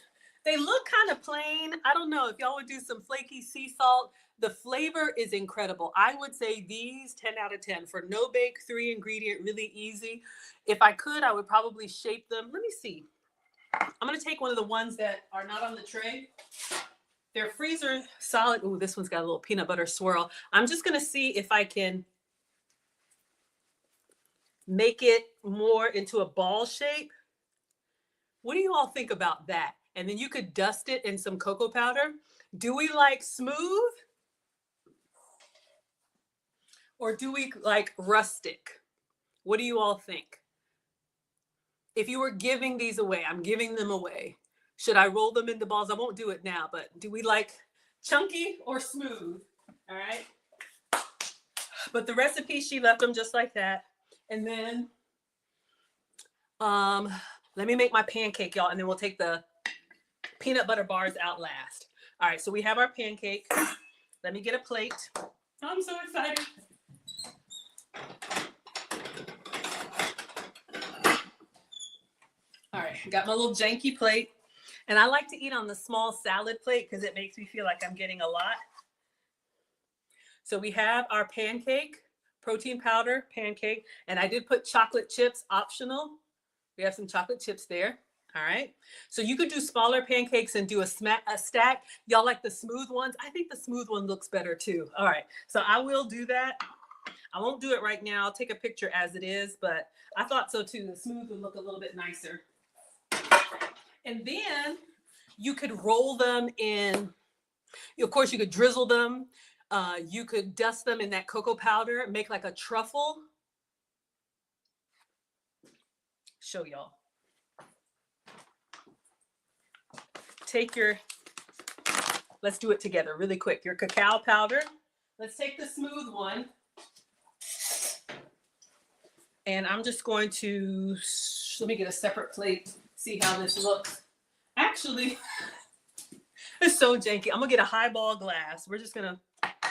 They look kind of plain. I don't know if y'all would do some flaky sea salt. The flavor is incredible. I would say these 10 out of 10 for no bake, 3-ingredient, really easy. If I could, I would probably shape them. Let me see. I'm going to take one of the ones that are not on the tray. They're freezer solid. Ooh, this one's got a little peanut butter swirl. I'm just going to see if I can make it more into a ball shape. What do you all think about that? And then you could dust it in some cocoa powder. Do we like smooth? Or do we like rustic? What do you all think? If you were giving these away, I'm giving them away. Should I roll them into balls? I won't do it now, but do we like chunky or smooth? All right. But the recipe, she left them just like that. And then let me make my pancake, y'all, and then we'll take the peanut butter bars out last. All right, so we have our pancake. Let me get a plate. I'm so excited. All right, got my little janky plate. And I like to eat on the small salad plate because it makes me feel like I'm getting a lot. So we have our pancake, protein powder pancake, and I did put chocolate chips optional. We have some chocolate chips there. All right. So you could do smaller pancakes and do a stack. Y'all like the smooth ones? I think the smooth one looks better too. All right. So I will do that. I won't do it right now. I'll take a picture as it is, but I thought so too. The smooth would look a little bit nicer. And then you could roll them in, of course, you could drizzle them. You could dust them in that cocoa powder, make like a truffle. Show y'all. Take your, let's do it together really quick. Your cacao powder. Let's take the smooth one. And I'm just going to, let me get a separate plate, see how this looks. Actually, it's so janky. I'm gonna get a highball glass. We're just gonna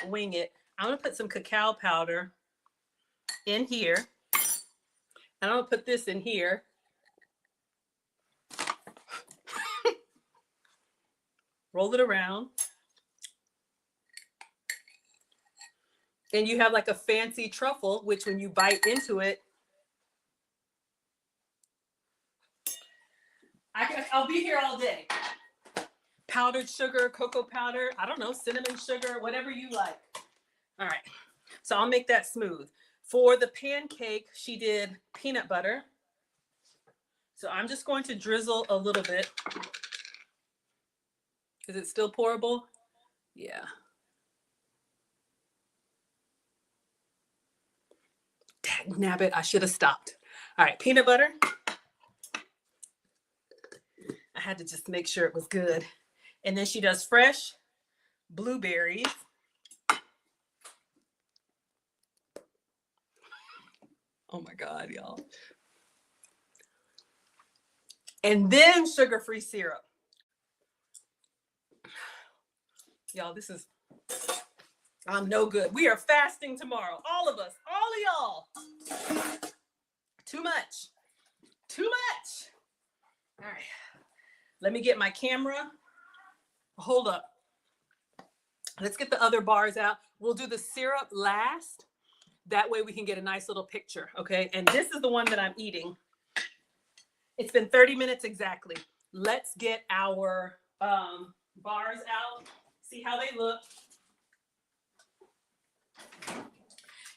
wing it. I'm gonna put some cacao powder in here. And I'm gonna put this in here. Roll it around. And you have like a fancy truffle, which when you bite into it, I'll be here all day. Powdered sugar, cocoa powder, I don't know, cinnamon sugar, whatever you like. All right, so I'll make that smooth. For the pancake, she did peanut butter. So I'm just going to drizzle a little bit. Is it still pourable? Yeah. Nabbit, I should have stopped. All right, peanut butter. I had to just make sure it was good. And then she does fresh blueberries. Oh my God, y'all. And then sugar-free syrup. Y'all, this is, I'm no good. We are fasting tomorrow. All of us, all of y'all. Too much. Too much. All right. Let me get my camera. Hold up. Let's get the other bars out. We'll do the syrup last. That way we can get a nice little picture, okay? And this is the one that I'm eating. It's been 30 minutes exactly. Let's get our bars out. See how they look.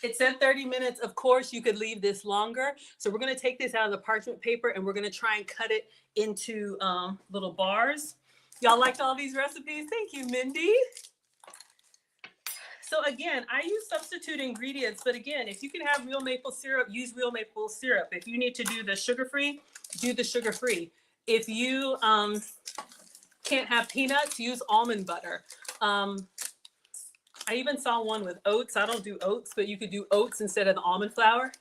It said 30 minutes. Of course, you could leave this longer. So we're going to take this out of the parchment paper and we're going to try and cut it into little bars. Y'all liked all these recipes? Thank you, Mindy. So again, I use substitute ingredients, but again, if you can have real maple syrup, use real maple syrup. If you need to do the sugar-free, do the sugar-free. If you can't have peanuts, use almond butter. I even saw one with oats. I don't do oats, but you could do oats instead of the almond flour.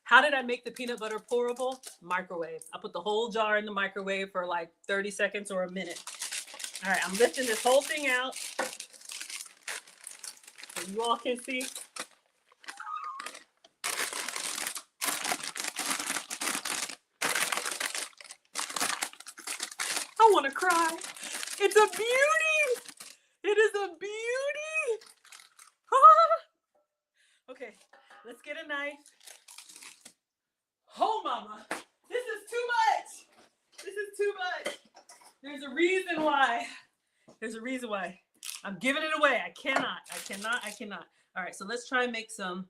How did I make the peanut butter pourable? Microwave. I put the whole jar in the microwave for like 30 seconds or a minute. All right, I'm lifting this whole thing out so you all can see. I want to cry. It's a beauty. It is a beauty. Okay, let's get a knife. Oh, mama, this is too much. This is too much. There's a reason why. There's a reason why. I'm giving it away. I cannot. All right, so let's try and make some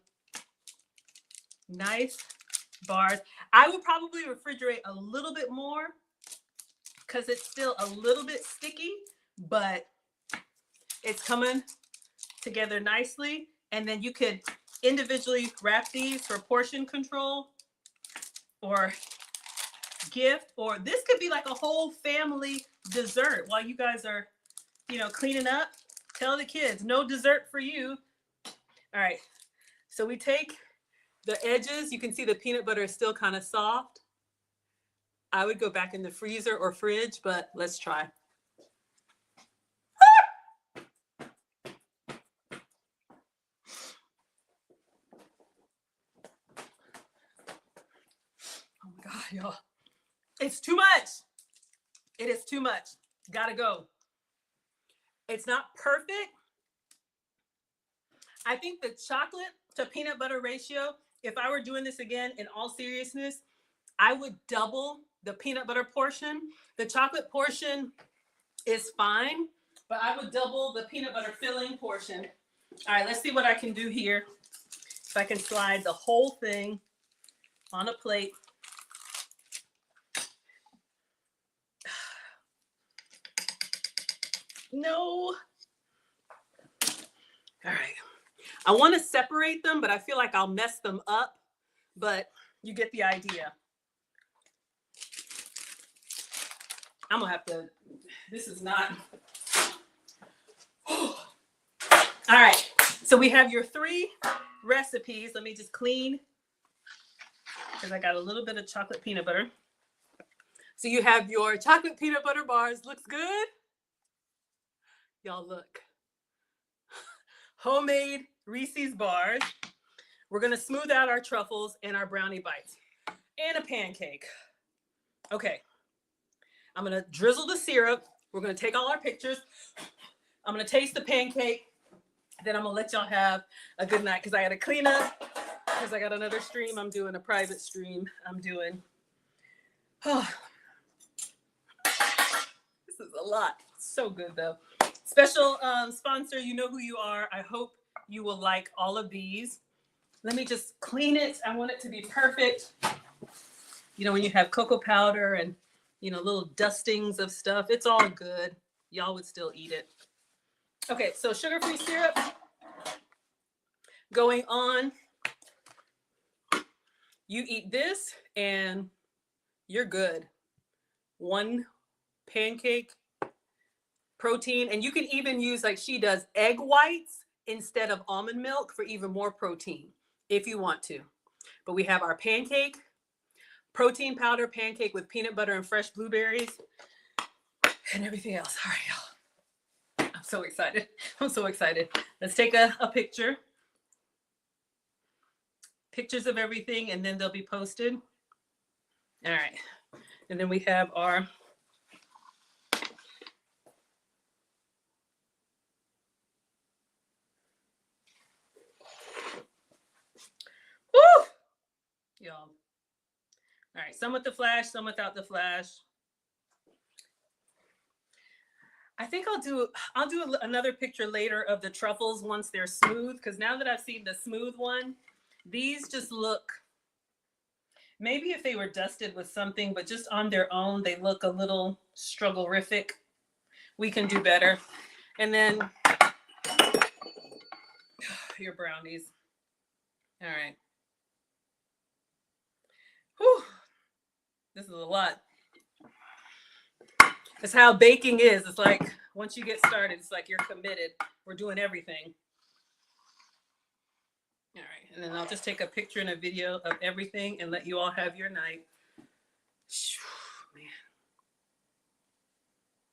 nice bars. I would probably refrigerate a little bit more because it's still a little bit sticky, but it's coming together nicely. And then you could individually wrap these for portion control or gift, or this could be like a whole family dessert while you guys are, cleaning up. Tell the kids, no dessert for you. All right, so we take the edges. You can see the peanut butter is still kind of soft. I would go back in the freezer or fridge, but let's try. Oh my God, y'all. It's too much. It is too much. Gotta go. It's not perfect. I think the chocolate to peanut butter ratio, if I were doing this again, in all seriousness, I would double the peanut butter portion. The chocolate portion is fine, but I would double the peanut butter filling portion. All right, let's see what I can do here. If I can slide the whole thing on a plate. No. All right. I want to separate them, but I feel like I'll mess them up, but you get the idea. I'm gonna have to, this is not. All right, so we have your 3 recipes. Let me just clean, because I got a little bit of chocolate peanut butter. So you have your chocolate peanut butter bars. Looks good. Y'all look. Homemade Reese's bars. We're gonna smooth out our truffles and our brownie bites and a pancake. Okay, I'm gonna drizzle the syrup. We're gonna take all our pictures. I'm gonna taste the pancake. Then I'm gonna let y'all have a good night, because I gotta clean up, because I got another stream. I'm doing a private stream. I'm doing, oh, this is a lot. So good though. Special sponsor, you know who you are. I hope you will like all of these. Let me just clean it. I want it to be perfect. You know, when you have cocoa powder and, you know, little dustings of stuff, it's all good. Y'all would still eat it. Okay, so sugar-free syrup going on. You eat this and you're good. 1 pancake, protein, and you can even use, like she does, egg whites instead of almond milk for even more protein if you want to. But we have our pancake, protein powder pancake with peanut butter and fresh blueberries and everything else. All right, y'all. I'm so excited. I'm so excited. Let's take a picture. Pictures of everything, and then they'll be posted. All right. And then we have our woo! Y'all. All right, some with the flash, some without the flash. I think I'll do another picture later of the truffles once they're smooth, because now that I've seen the smooth one, these just look, maybe if they were dusted with something, but just on their own, they look a little struggle-rific. We can do better. And then your brownies. All right. Whew. This is a lot. That's how baking is. It's like, once you get started, it's like you're committed. We're doing everything. All right, and then I'll just take a picture and a video of everything and let you all have your night.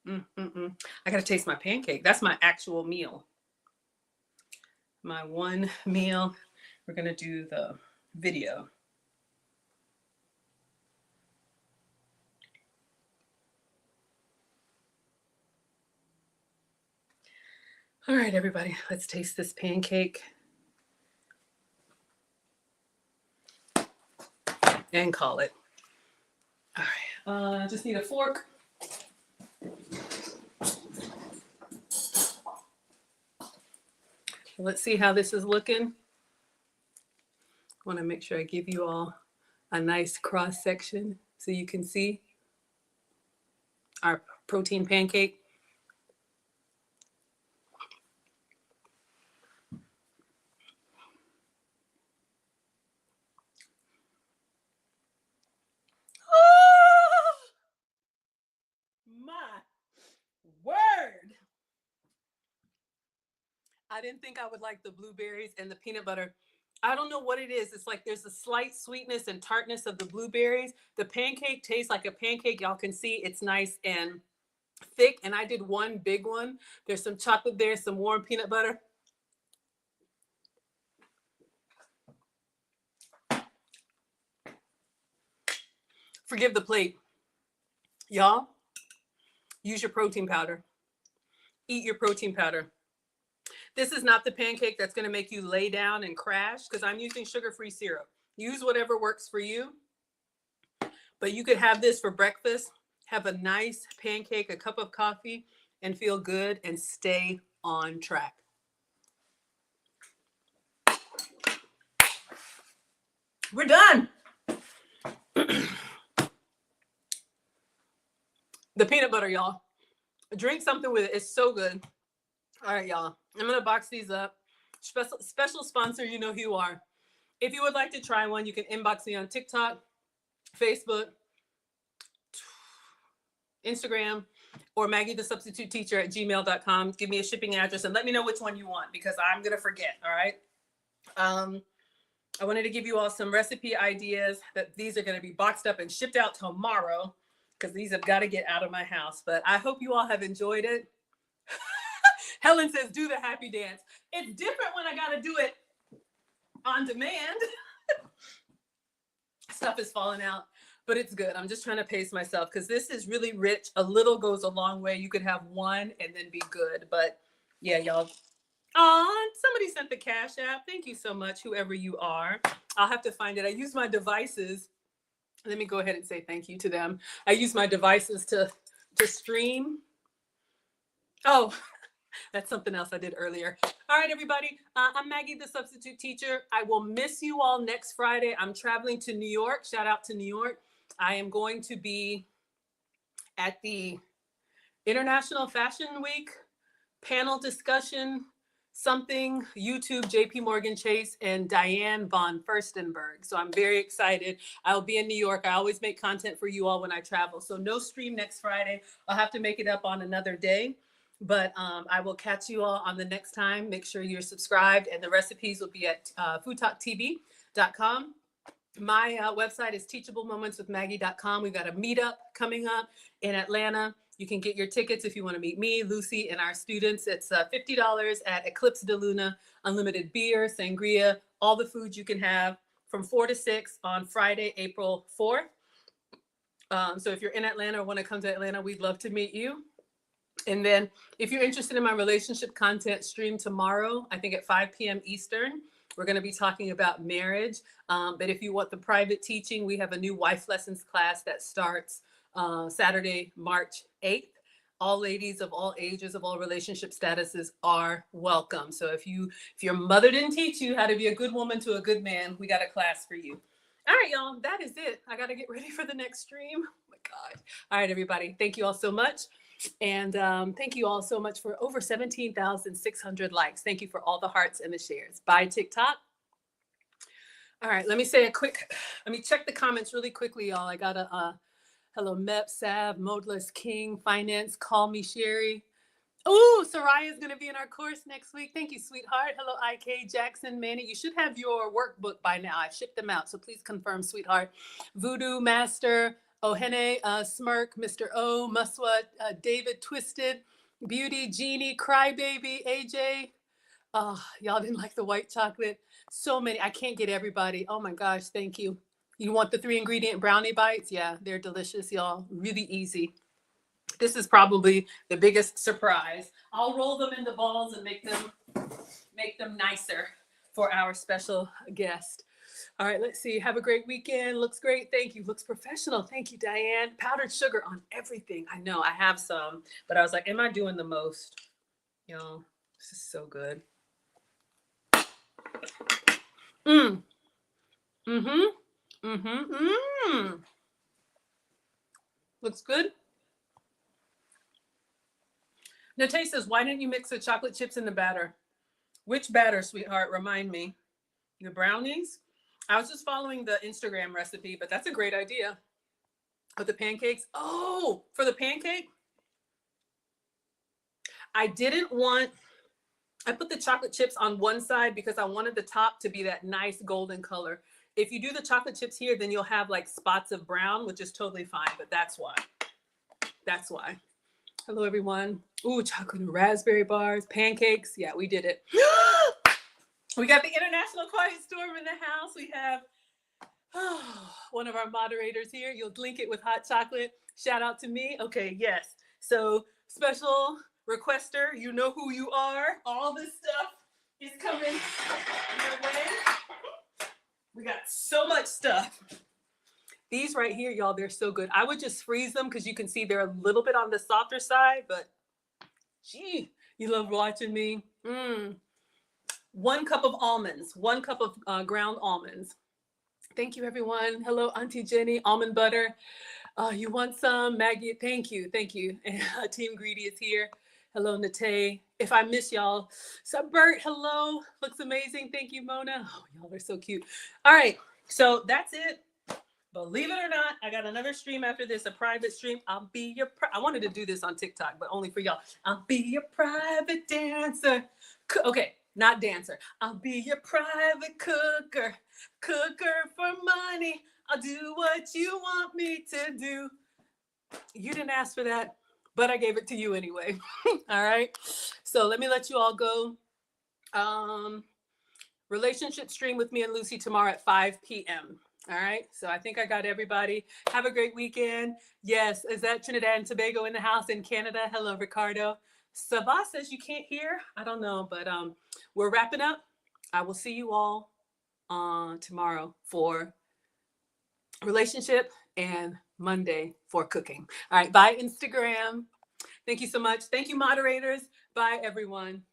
Man. I gotta taste my pancake. That's my actual meal. My 1 meal. We're gonna do the video. All right, everybody, let's taste this pancake. And call it. All right, I just need a fork. Let's see how this is looking. I want to make sure I give you all a nice cross section so you can see our protein pancake. Oh, my word. I didn't think I would like the blueberries and the peanut butter. I don't know what it is. It's like there's a slight sweetness and tartness of the blueberries. The pancake tastes like a pancake. Y'all can see it's nice and thick. And I did 1 big one. There's some chocolate there, some warm peanut butter. Forgive the plate. Y'all, use your protein powder. Eat your protein powder. This is not the pancake that's going to make you lay down and crash, because I'm using sugar-free syrup. Use whatever works for you. But you could have this for breakfast, have a nice pancake, a cup of coffee, and feel good and stay on track. We're done. The peanut butter, y'all. Drink something with it. It's so good. All right, y'all. I'm going to box these up. Special sponsor, you know who you are. If you would like to try one, you can inbox me on TikTok, Facebook, Instagram, or Maggie the Substitute Teacher at gmail.com. Give me a shipping address and let me know which one you want because I'm going to forget. All right. I wanted to give you all some recipe ideas that these are going to be boxed up and shipped out tomorrow because these have got to get out of my house. But I hope you all have enjoyed it. Helen says, do the happy dance. It's different when I got to do it on demand. Stuff is falling out, but it's good. I'm just trying to pace myself because this is really rich. A little goes a long way. You could have one and then be good. But yeah, y'all. Oh, somebody sent the Cash App. Thank you so much, whoever you are. I'll have to find it. I use my devices. Let me go ahead and say thank you to them. I use my devices to stream. Oh, that's something else I did earlier. All right, everybody. I'm Maggie, the Substitute Teacher. I will miss you all next Friday. I'm traveling to New York. Shout out to New York. I am going to be at the International Fashion Week panel discussion, something, YouTube, JP Morgan Chase, and Diane von Furstenberg. So I'm very excited. I'll be in New York. I always make content for you all when I travel. So no stream next Friday. I'll have to make it up on another day. But I will catch you all on the next time. Make sure you're subscribed. And the recipes will be at foodtalktv.com. My website is teachablemomentswithmaggie.com. We've got a meetup coming up in Atlanta. You can get your tickets if you want to meet me, Lucy, and our students. It's $50 at Eclipse de Luna, unlimited beer, sangria, all the food you can have from 4 to 6 on Friday, April 4th. So if you're in Atlanta or want to come to Atlanta, we'd love to meet you. And then if you're interested in my relationship content stream tomorrow, I think at 5 p.m. Eastern, we're going to be talking about marriage. But if you want the private teaching, we have a new wife lessons class that starts Saturday, March 8th. All ladies of all ages, of all relationship statuses are welcome. So if your mother didn't teach you how to be a good woman to a good man, we got a class for you. All right, y'all, that is it. I got to get ready for the next stream. Oh my God. All right, everybody. Thank you all so much. And thank you all so much for over 17,600 likes. Thank you for all the hearts and the shares. Bye, TikTok. All right, let me check the comments really quickly, y'all. I got a hello, Mep, Sav, Modeless King, Finance, Call Me Sherry. Oh, Soraya's going to be in our course next week. Thank you, sweetheart. Hello, IK, Jackson, Manny. You should have your workbook by now. I've shipped them out, so please confirm, sweetheart. Voodoo, Master, Ohene, Smirk, Mr. O, Muswa, David, Twisted, Beauty, Jeannie, Crybaby, AJ. Oh, y'all didn't like the white chocolate. So many. I can't get everybody. Oh my gosh, thank you. You want the 3-ingredient brownie bites? Yeah, they're delicious, y'all. Really easy. This is probably the biggest surprise. I'll roll them into balls and make them nicer for our special guest. All right, let's see. Have a great weekend. Looks great. Thank you. Looks professional. Thank you, Diane. Powdered sugar on everything. I know I have some, but I was like, am I doing the most? You know, this is so good. Looks good. Nate says, why didn't you mix the chocolate chips in the batter? Which batter, sweetheart? Remind me. The brownies? I was just following the Instagram recipe, but that's a great idea. With the pancakes. Oh, for the pancake? I put the chocolate chips on one side because I wanted the top to be that nice golden color. If you do the chocolate chips here, then you'll have like spots of brown, which is totally fine, but that's why. That's why. Hello, everyone. Ooh, chocolate and raspberry bars, pancakes. Yeah, we did it. We got the International Quiet Storm in the house. We have one of our moderators here. You'll link it with hot chocolate. Shout out to me. Okay, yes. So special requester, you know who you are. All this stuff is coming your way. We got so much stuff. These right here, y'all, they're so good. I would just freeze them because you can see they're a little bit on the softer side, but gee, you love watching me. 1 cup of almonds, 1 cup of ground almonds. Thank you, everyone. Hello, Auntie Jenny, almond butter. You want some? Maggie, thank you, thank you. And Team Greedy is here. Hello, Nate. If I miss y'all, so Bert, hello. Looks amazing. Thank you, Mona. Oh, y'all are so cute. All right, so that's it. Believe it or not, I got another stream after this, a private stream. I'll be your, I wanted to do this on TikTok, but only for y'all. I'll be your private dancer. Okay, not dancer. I'll be your private cooker. Cooker for money. I'll do what you want me to do. You didn't ask for that, but I gave it to you anyway. All right. So let me let you all go. Relationship stream with me and Lucy tomorrow at 5 p.m. All right. So I think I got everybody. Have a great weekend. Yes. Is that Trinidad and Tobago in the house in Canada? Hello, Ricardo. Sava says you can't hear. I don't know, but we're wrapping up. I will see you all tomorrow for relationship and Monday for cooking. All right. Bye, Instagram. Thank you so much. Thank you, moderators. Bye, everyone.